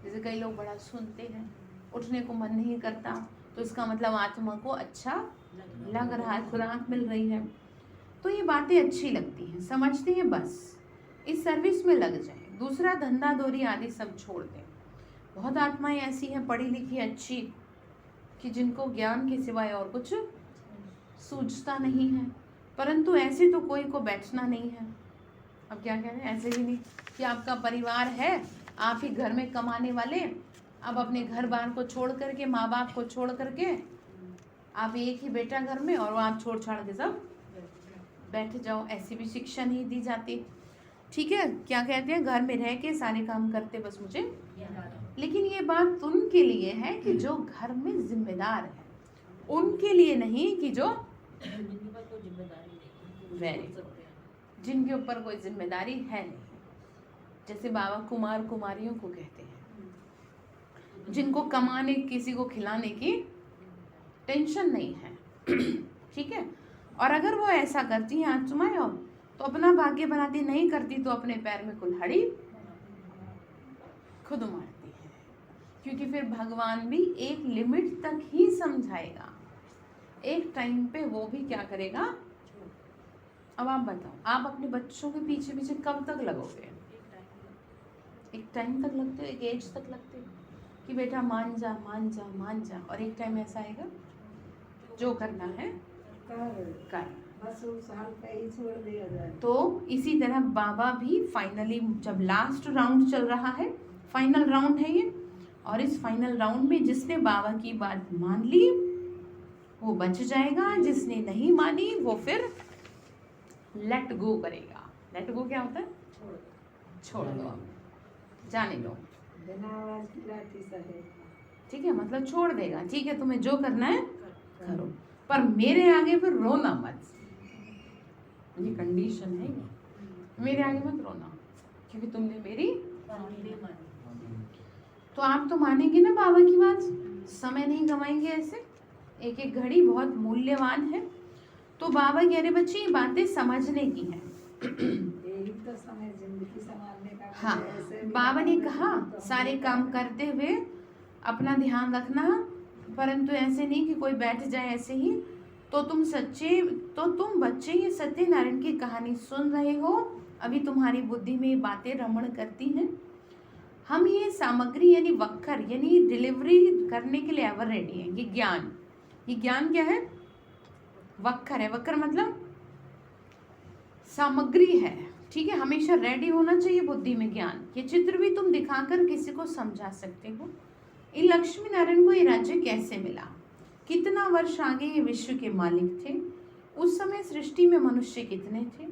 A: जैसे कई लोग बड़ा सुनते हैं, उठने को मन नहीं करता, तो इसका मतलब आत्मा को अच्छा लग रहा है, खुराक मिल रही है, तो ये बातें अच्छी लगती हैं, समझते हैं, बस इस सर्विस में लग जाए, दूसरा धंधा दोरी आदि सब छोड़ दें। बहुत आत्माएं ऐसी हैं पढ़ी लिखी अच्छी, कि जिनको ज्ञान के सिवाय और कुछ सूझता नहीं है, परंतु ऐसे तो कोई को बैठना नहीं है। अब क्या कह रहे हैं, ऐसे भी नहीं कि आपका परिवार है, आप ही घर में कमाने वाले, अब अपने घर बार को छोड़ करके, माँ बाप को छोड़ करके, आप एक ही बेटा घर में, और वो आप छोड़ छाड़ के सब बैठ जाओ, ऐसी भी शिक्षा नहीं दी जाती। ठीक है, क्या कहते हैं, घर में रह के सारे काम करते बस मुझे। लेकिन ये बात उनके लिए है कि जो घर में जिम्मेदार है, उनके लिए नहीं कि जो जिनके ऊपर कोई जिम्मेदारी है नहीं। जैसे बाबा कुमार कुमारियों को कहते हैं, जिनको कमाने, किसी को खिलाने की टेंशन नहीं है। ठीक है, और अगर वो ऐसा करती हैं आत्माएं तो अपना भाग्य बनाती, नहीं करती तो अपने पैर में कुल्हाड़ी खुद मारती है। क्योंकि फिर भगवान भी एक लिमिट तक ही समझाएगा, एक टाइम पे वो भी क्या करेगा। अब आप बताओ, आप अपने बच्चों के पीछे पीछे कब तक लगोगे, एक टाइम तक लगते हो, एक एज तक लगते हो कि बेटा मान जा मान जा मान जा, और एक टाइम ऐसा आएगा जो करना है कर,
C: बस उस साल पे ही छोड़ दिया जाए।
A: तो इसी तरह बाबा भी फाइनली, जब लास्ट राउंड चल रहा है, फाइनल राउंड है ये, और इस फाइनल राउंड में जिसने बाबा की बात मान ली वो बच जाएगा, जिसने नहीं मानी वो फिर लेट गो करेगा। लेट गो क्या होता है? छोड़ दो, अब जाने दो।
C: बिना आवाज की लाठी सहे।
A: ठीक है, मतलब छोड़ देगा। ठीक है, तुम्हें जो करना है करो, पर मेरे आगे फिर रोना मत। ये कंडीशन है, मेरे आगे मत रोना, क्योंकि तुमने मेरी तो आप तो मानेंगे ना बाबा की बात, समय नहीं गवाएंगे ऐसे। एक एक घड़ी बहुत मूल्यवान है। तो बाबा कह रहे बच्चे ये बातें समझने की है।
C: यही तो समय जिंदगी संभालने का।
A: हाँ,
C: ऐसे भी
A: बाबा ने
C: काम
A: कहा
C: करते तो
A: सारे
C: हम
A: काम करते हुए अपना ध्यान रखना, परंतु ऐसे नहीं कि कोई बैठ जाए ऐसे ही। तो तुम बच्चे ये सत्यनारायण की कहानी सुन रहे हो, अभी तुम्हारी बुद्धि में ये बातें रमण करती हैं। हम ये सामग्री यानी वक्कर यानी डिलीवरी करने के लिए एवर रेडी है। ये ज्ञान क्या है? वक्कर है। वक्कर मतलब सामग्री है। ठीक है, हमेशा रेडी होना चाहिए बुद्धि में ज्ञान। ये चित्र भी तुम दिखाकर किसी को समझा सकते हो। इन लक्ष्मी नारायण को ये राज्य कैसे मिला, कितना वर्ष आगे ये विश्व के मालिक थे, उस समय सृष्टि में मनुष्य कितने थे,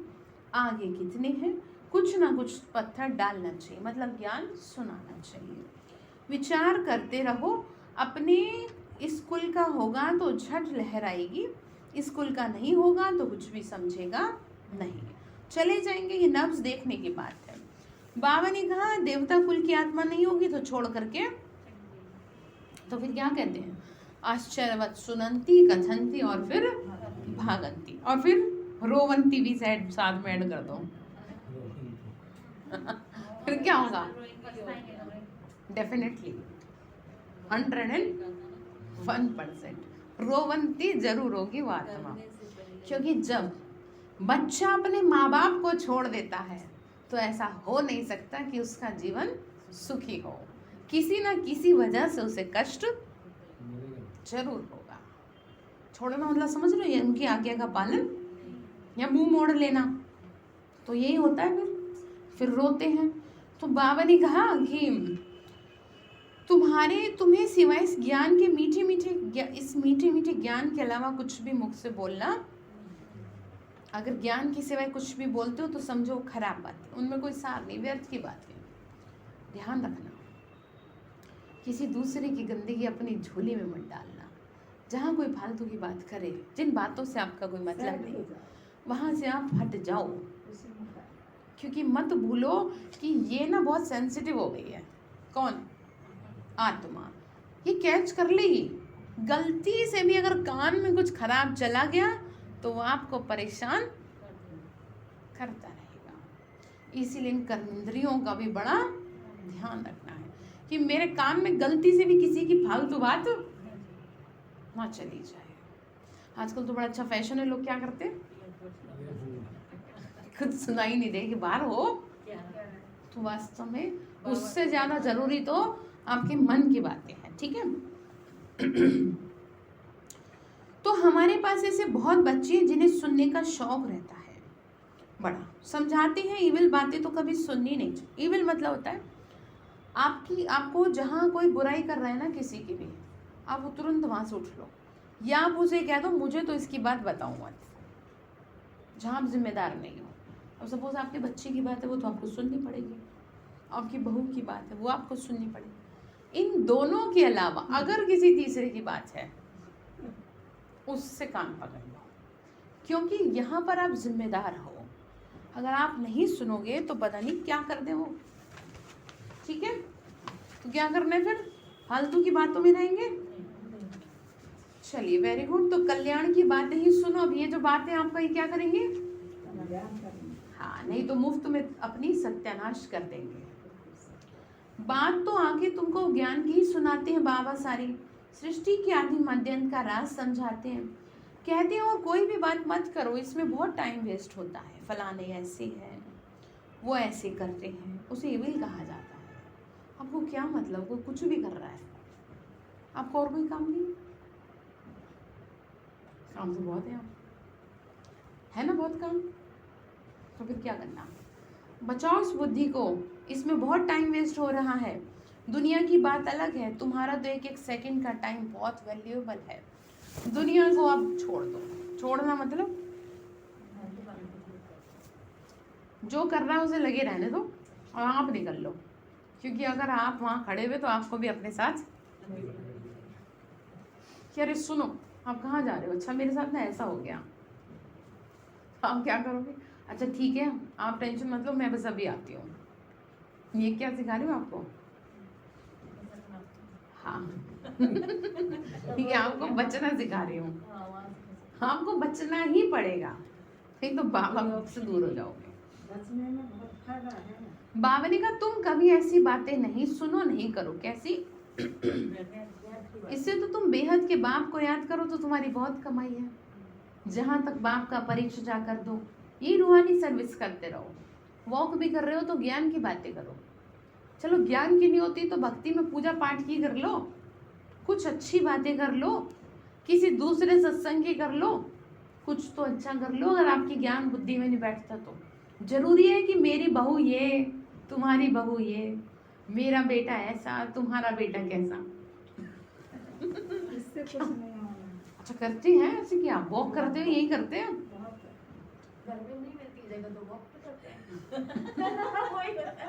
A: आगे कितने हैं, कुछ ना कुछ पत्थर डालना चाहिए, मतलब ज्ञान सुनाना चाहिए। विचार करते रहो। अपने इस कुल का होगा तो झट लहराएगी, इस कुल का नहीं होगा तो कुछ भी समझेगा नहीं, चले जाएंगे। ये नब्ज देखने की बात है। बाबा ने कहा देवता कुल की आत्मा नहीं होगी तो छोड़ करके, तो फिर क्या कहते हैं? आश्चर्यवत सुनंती कथंती और फिर भागंती और फिर रोवंती भी साथ में ऐड कर दो। फिर क्या होगा? डेफिनेटली 101% रोवंती जरूर होगी वो आत्मा। क्योंकि जब बच्चा अपने माँ बाप को छोड़ देता है तो ऐसा हो नहीं सकता कि उसका जीवन सुखी हो, किसी ना किसी वजह से उसे कष्ट जरूर होगा। छोड़ना मतलब समझ लो ये उनकी आज्ञा का पालन या मुंह मोड़ लेना, तो यही होता है। फिर रोते हैं। तो बाबा ने कहा कि तुम्हें सिवाय इस ज्ञान के मीठे मीठे ज्ञान के अलावा कुछ भी मुख से बोलना, अगर ज्ञान के सिवाय कुछ भी बोलते हो तो समझो खराब बात है, उनमें कोई सार नहीं, व्यर्थ की बात है। ध्यान रखना, किसी दूसरे की गंदगी अपनी झोली में मत डालना। जहाँ कोई फालतू की बात करे, जिन बातों से आपका कोई मतलब नहीं, वहाँ से आप हट जाओ। क्योंकि मत भूलो कि ये ना बहुत सेंसिटिव हो गई है। कौन? आत्मा। ये कैच कर लेगी। गलती से भी अगर कान में कुछ खराब चला गया तो वो आपको परेशान करता रहेगा। इसीलिए इन कर्मेंद्रियों का भी बड़ा ध्यान रखना है कि मेरे कान में गलती से भी किसी की फालतू बात ना चली जाए। आजकल तो बड़ा अच्छा फैशन है, लोग क्या करते हैं, खुद सुनाई नहीं दे कि बाहर हो, तो वास्तव में उससे ज्यादा जरूरी तो आपके मन की बातें हैं। ठीक है। तो हमारे पास ऐसे बहुत बच्चे हैं जिन्हें सुनने का शौक रहता है, बड़ा समझाते हैं। इविल बातें तो कभी सुननी नहीं चाहिए। इविल मतलब होता है आपको जहाँ कोई बुराई कर रहा है ना किसी की भी, आप वो तुरंत वहां से उठ लो, या आप उसे कह दो मुझे तो इसकी बात बताओ मत, जहाँ आप जिम्मेदार नहीं हो। अब सपोज आपके बच्चे की बात है, वो तो आपको सुननी पड़ेगी। आपकी बहू की बात है, वो आपको सुननी पड़ेगी। इन दोनों के अलावा अगर किसी तीसरे की बात है, उससे कान पकड़ लो, क्योंकि यहाँ पर आप जिम्मेदार हो। अगर आप नहीं सुनोगे तो पता नहीं क्या कर दे वो। ठीक है, तो क्या करना है फिर? फालतू की बातों में रहेंगे। चलिए, वेरी गुड। तो कल्याण की बातें ही सुनो। अब ये जो बातें आपका ये क्या करेंगे? हाँ, नहीं तो मुफ्त में अपनी सत्यानाश कर देंगे। बात तो आगे तुमको ज्ञान की ही सुनाते हैं बाबा। सारी सृष्टि के आदि मध्यांत का राज समझाते हैं। कहते हैं और कोई भी बात मत करो, इसमें बहुत टाइम वेस्ट होता है, फलाने ऐसे हैं, वो ऐसे करते हैं, उसे इविल कहा जाता है। आपको क्या मतलब, कोई कुछ भी कर रहा है, आपको और कोई काम नहीं? काम तो बहुत है ना, बहुत काम। तो फिर क्या करना? बचाओ इस बुद्धि को, इसमें बहुत टाइम वेस्ट हो रहा है। दुनिया की बात अलग है, तुम्हारा तो एक एक सेकंड का टाइम बहुत वैल्यूएबल है। दुनिया को अब छोड़ दो। छोड़ना मतलब जो कर रहा है उसे लगे रहने दो और आप निकल लो, क्योंकि अगर आप वहाँ खड़े हुए तो आपको भी अपने साथ कि अरे सुनो आप कहाँ जा रहे हो, अच्छा मेरे साथ ना ऐसा हो गया, आप क्या करोगे? अच्छा ठीक है आप टेंशन मत लो, मैं बस अभी आती हूँ। ये क्या सिखा रही हूँ आपको? हाँ ये आपको बचना सिखा रही हूँ, आपको बचना ही पड़ेगा, नहीं तो बाबा से दूर हो जाओगे।
C: बचने में बहुत फायदा है।
A: बाबा ने कहा तुम कभी ऐसी बातें नहीं सुनो, नहीं करो। कैसी? इससे तो तुम बेहद के बाप को याद करो तो तुम्हारी बहुत कमाई है। जहाँ तक बाप का परीक्षा जा कर दो, ये रूहानी सर्विस करते रहो। वॉक भी कर रहे हो तो ज्ञान की बातें करो। चलो ज्ञान की नहीं होती तो भक्ति में पूजा पाठ की कर लो, कुछ अच्छी बातें कर लो, किसी दूसरे सत्संग की कर लो, कुछ तो अच्छा कर लो। अगर आपकी ज्ञान बुद्धि में नहीं बैठता तो जरूरी है कि मेरी बहू ये, तुम्हारी बहू ये, मेरा बेटा ऐसा, तुम्हारा बेटा कैसा।
C: इससे कुछ नहीं होना।
A: अच्छा करते हैं ऐसे? क्या वॉक करते हो? यही करते हैं?
C: बहुत
B: घर में नहीं मिलती जगह तो वॉक पे करते हैं। वही होता है।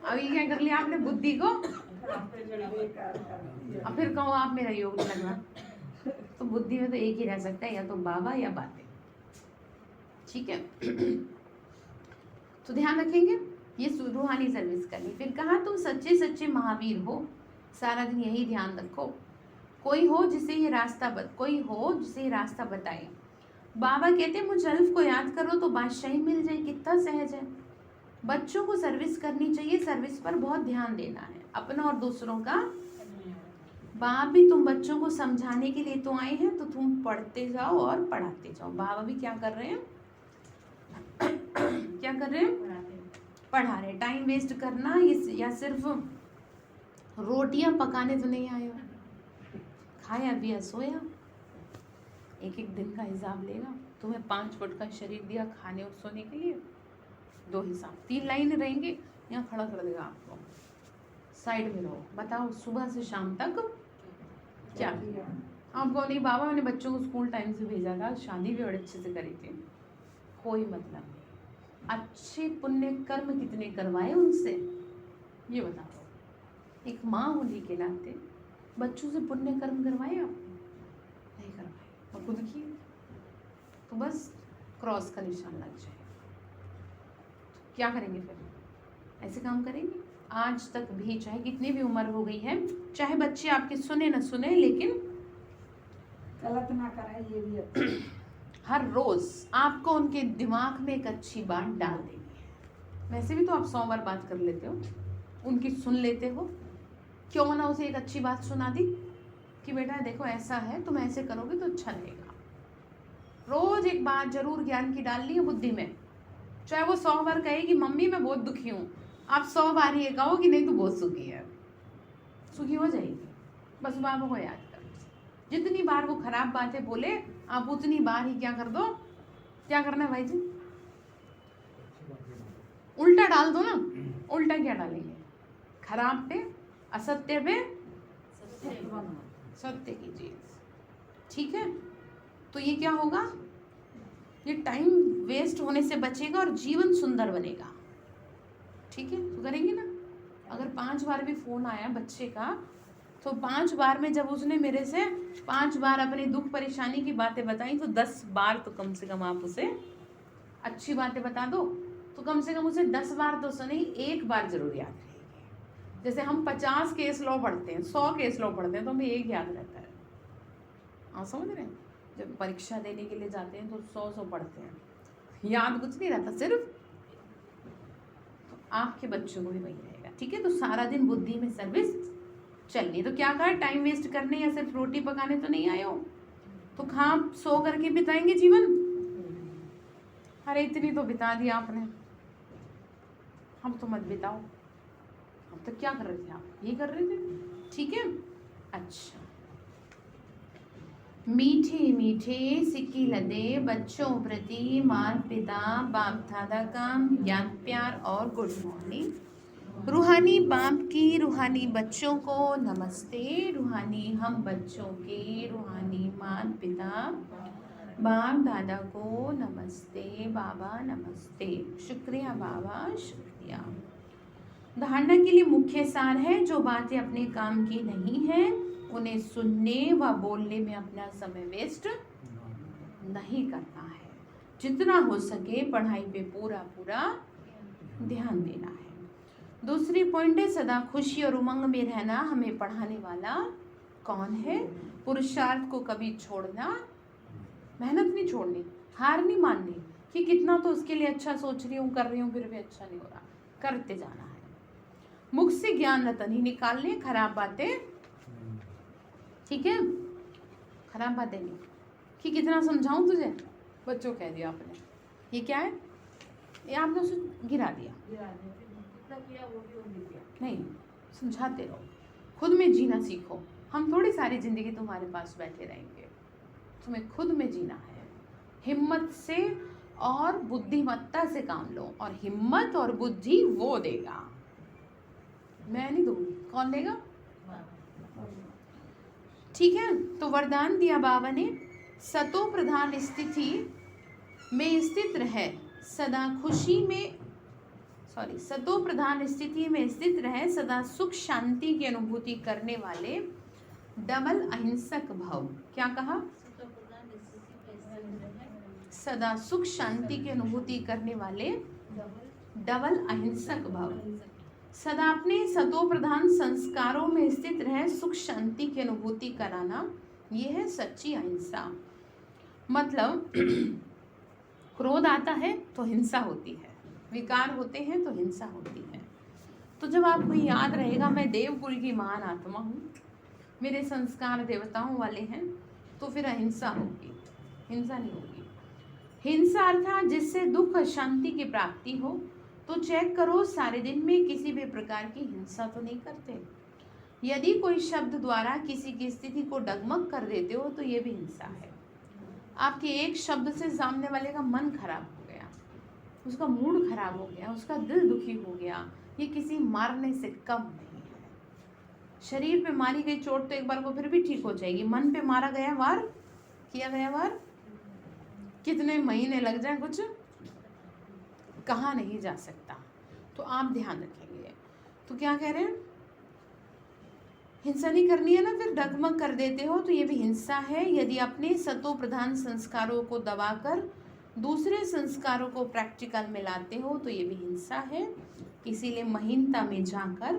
A: अभी क्या कर लिया आपने बुद्धि को?
C: बेकार कर दिया।
A: अब फिर कहो आप मेरा योग नहीं लग रहा। तो बुद्धि में तो एक ही रह सकता है, या तो बाबा या बातें। ठीक है तो ध्यान रखेंगे, ये रूहानी सर्विस करनी। फिर कहा तुम सच्चे सच्चे महावीर हो, सारा दिन यही ध्यान रखो। कोई हो जिसे ये रास्ता बताए। बाबा कहते मुझ अल्फ को याद करो तो बादशाही मिल जाए। कितना सहज है। बच्चों को सर्विस करनी चाहिए, सर्विस पर बहुत ध्यान देना है, अपना और दूसरों का। बाप भी तुम बच्चों को समझाने के लिए तो आए हैं, तो तुम पढ़ते जाओ और पढ़ाते जाओ। बाबा भी क्या कर रहे हैं? क्या कर रहे हैं? पढ़ा रहे। टाइम वेस्ट करना या सिर्फ रोटियां पकाने तो नहीं आए हो। खाया पिया सोया, एक एक दिन का हिसाब लेगा। तुम्हें 5 फुट का शरीर दिया खाने और सोने के लिए, 2 हिसाब, 3 लाइनें रहेंगे, यहाँ खड़ा कर देगा आपको। साइड में रहो, बताओ सुबह से शाम तक क्या किया आपको? नहीं बाबा मैंने बच्चों को स्कूल टाइम से भेजा था, शादी भी बड़े अच्छे से करी थी, कोई मतलब नहीं। अच्छे पुण्य कर्म कितने करवाए उनसे, ये बताओ। एक माँ होने के नाते बच्चों से पुण्य कर्म करवाए आप? नहीं करवाए। और खुद की तो बस क्रॉस का निशान लग जाए। क्या करेंगे फिर? ऐसे काम करेंगे? आज तक भी चाहे कितनी भी उम्र हो गई है, चाहे बच्चे आपके सुने न सुने, लेकिन
C: गलत ना करें, ये भी अच्छा।
A: हर रोज आपको उनके दिमाग में एक अच्छी बात डाल देनी है। वैसे भी तो आप 100 बार बात कर लेते हो, उनकी सुन लेते हो, क्यों ना उसे एक अच्छी बात सुना दी कि बेटा देखो ऐसा है, तुम ऐसे करोगे तो अच्छा रहेगा। रोज एक बात जरूर ज्ञान की डालनी है बुद्धि में। चाहे वो 100 बार कहे कि मम्मी मैं बहुत दुखी हूँ, आप 100 बार ये कहो कि नहीं तू बहुत सुखी है, सुखी हो जाएगी। बस बाबा को याद कर, जितनी बार वो खराब बातें बोले आप उतनी बार ही क्या कर दो। क्या करना है भाई जी? उल्टा डाल दो ना। उल्टा क्या डालेंगे? खराब पे असत्य पे सत्य की चीज। ठीक है तो ये क्या होगा? ये टाइम वेस्ट होने से बचेगा और जीवन सुंदर बनेगा। ठीक है तो करेंगे ना। अगर 5 बार भी फोन आया बच्चे का, तो 5 बार में जब उसने मेरे से 5 बार अपनी दुख परेशानी की बातें बताई, तो 10 बार तो कम से कम आप उसे अच्छी बातें बता दो, तो कम से कम उसे 10 बार तो सुने, 1 बार जरूर याद रहेगी। जैसे हम 50 केस लॉ पढ़ते हैं, 100 केस लॉ पढ़ते हैं, तो हमें 1 याद रहता है। आप समझ रहे हैं? जब परीक्षा देने के लिए जाते हैं तो 100 पढ़ते हैं, याद कुछ नहीं रहता सिर्फ। तो आपके बच्चों को भी वही रहेगा। ठीक है तो सारा दिन बुद्धि में सर्विस चलनी। तो क्या कहा? टाइम वेस्ट करने या सिर्फ रोटी पकाने तो नहीं आए हो, तो खा सो करके बिताएंगे जीवन। अरे इतनी तो बिता दी आपने, हम तो मत बिताओ। अब तक क्या कर रहे थे आप? ये कर रहे थे। ठीक है अच्छा। मीठे मीठे सिक्की लदे बच्चों प्रति माता पिता बाप दादा का ज्ञान प्यार और गुड मॉर्निंग। रूहानी बाप की रूहानी बच्चों को नमस्ते। रूहानी हम बच्चों के रूहानी माता पिता बाप दादा को नमस्ते। बाबा नमस्ते। शुक्रिया बाबा, शुक्रिया। धारणा के लिए मुख्य सार है, जो बातें अपने काम की नहीं है उन्हें सुनने व बोलने में अपना समय वेस्ट नहीं करना है। जितना हो सके पढ़ाई पे पूरा पूरा ध्यान देना है। दूसरी पॉइंट है, सदा खुशी और उमंग में रहना। हमें पढ़ाने वाला कौन है? पुरुषार्थ को कभी छोड़ना, मेहनत नहीं छोड़नी, हार नहीं माननी कि कितना तो उसके लिए अच्छा सोच रही हूँ, कर रही हूँ, फिर भी अच्छा नहीं हो रहा, करते जाना है। मुख से ज्ञान रतन ही निकालने, खराब बातें, ठीक है, खराब बातें नहीं। कि कितना समझाऊं तुझे, बच्चों कह दिया आपने, ये क्या है, ये आपने उसे गिरा दिया,
B: जितना किया वो भी गिर गया।
A: नहीं, समझाते रहो, खुद में जीना सीखो। हम थोड़ी सारी जिंदगी तुम्हारे पास बैठे रहेंगे, तुम्हें खुद में जीना है। हिम्मत से और बुद्धिमत्ता से काम लो, और हिम्मत और बुद्धि वो देगा, मैं नहीं दूंगी। कौन देगा? ठीक है। तो वरदान दिया बाबा ने, सतो प्रधान स्थिति में स्थित रहे, सदा खुशी में, सतो प्रधान स्थिति में स्थित रहे, सदा सुख शांति की अनुभूति करने वाले डबल अहिंसक भव। क्या कहा? सदा सुख शांति की अनुभूति करने वाले डबल अहिंसक भव। सदा अपने सतो प्रधान संस्कारों में स्थित रहे, सुख शांति की अनुभूति कराना, यह है सच्ची अहिंसा। मतलब क्रोध आता है तो हिंसा होती है, विकार होते हैं तो हिंसा होती है। तो जब आपको याद रहेगा मैं देवकुल की महान आत्मा हूँ, मेरे संस्कार देवताओं वाले हैं, तो फिर अहिंसा होगी, हिंसा नहीं होगी। हिंसा अर्थात जिससे दुख शांति की प्राप्ति हो। तो चेक करो सारे दिन में किसी भी प्रकार की हिंसा तो नहीं करते। यदि कोई शब्द द्वारा किसी की स्थिति को डगमग कर देते हो तो ये भी हिंसा है। आपके एक शब्द से सामने वाले का मन खराब हो गया, उसका मूड खराब हो गया, उसका दिल दुखी हो गया, ये किसी मारने से कम नहीं है। शरीर पे मारी गई चोट तो एक बार को फिर भी ठीक हो जाएगी, मन पे मारा गया वार, किया गया वार, कितने महीने लग जाए कुछ कहा नहीं जा सकता। तो आप ध्यान रखेंगे। तो क्या कह रहे हैं, हिंसा नहीं करनी है ना, फिर डगमग कर देते हो तो ये भी हिंसा है। यदि अपने सतो प्रधान संस्कारों को दबाकर दूसरे संस्कारों को प्रैक्टिकल में लाते हो तो ये भी हिंसा है। इसीलिए महीनता में जाकर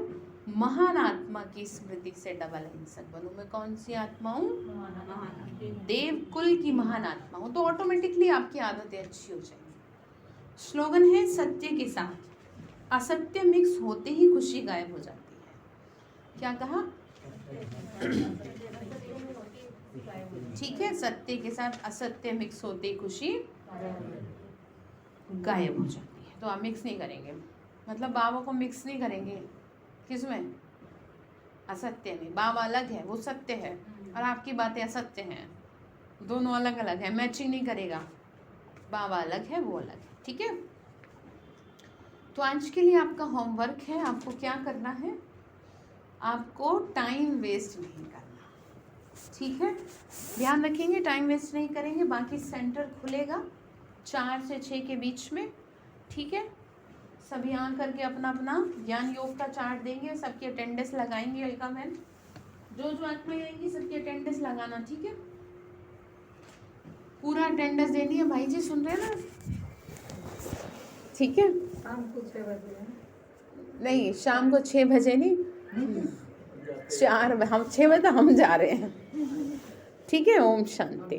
A: महान आत्मा की स्मृति से डबल हिंसक बनूं। मैं कौन सी आत्मा हूँ? देव कुल की महान आत्मा हूँ। तो ऑटोमेटिकली आपकी आदतें अच्छी हो जाएंगी। स्लोगन है, सत्य के साथ असत्य मिक्स होते ही खुशी गायब हो जाती है। क्या कहा? ठीक है, सत्य के साथ असत्य मिक्स होते ही खुशी गायब हो जाती है। तो आप मिक्स नहीं करेंगे, मतलब बाबा को मिक्स नहीं करेंगे। किसमें? असत्य में। बाबा अलग है, वो सत्य है, और आपकी बातें असत्य हैं, दोनों अलग अलग है, मैचिंग नहीं करेगा। बाबा अलग है, वो अलग है। ठीक है। तो आज के लिए आपका होमवर्क है, आपको क्या करना है, आपको टाइम वेस्ट नहीं करना। ठीक है, ध्यान रखेंगे, टाइम वेस्ट नहीं करेंगे। बाकी सेंटर खुलेगा 4 से 6 के बीच में। ठीक है, सभी यहाँ करके अपना अपना ज्ञान योग का चार्ट देंगे, सबकी अटेंडेंस लगाएंगे। अलका मैम, जो जो आत्माएं आएंगी सबकी अटेंडेंस लगाना। ठीक है, पूरा अटेंडेंस देनी है। भाई जी सुन रहे हैं ना? ठीक है,
C: शाम को 6 बजे
A: नहीं, शाम को 6 बजे नहीं, 4 हम 6 बजे हम जा रहे हैं। ठीक है, ओम शांति।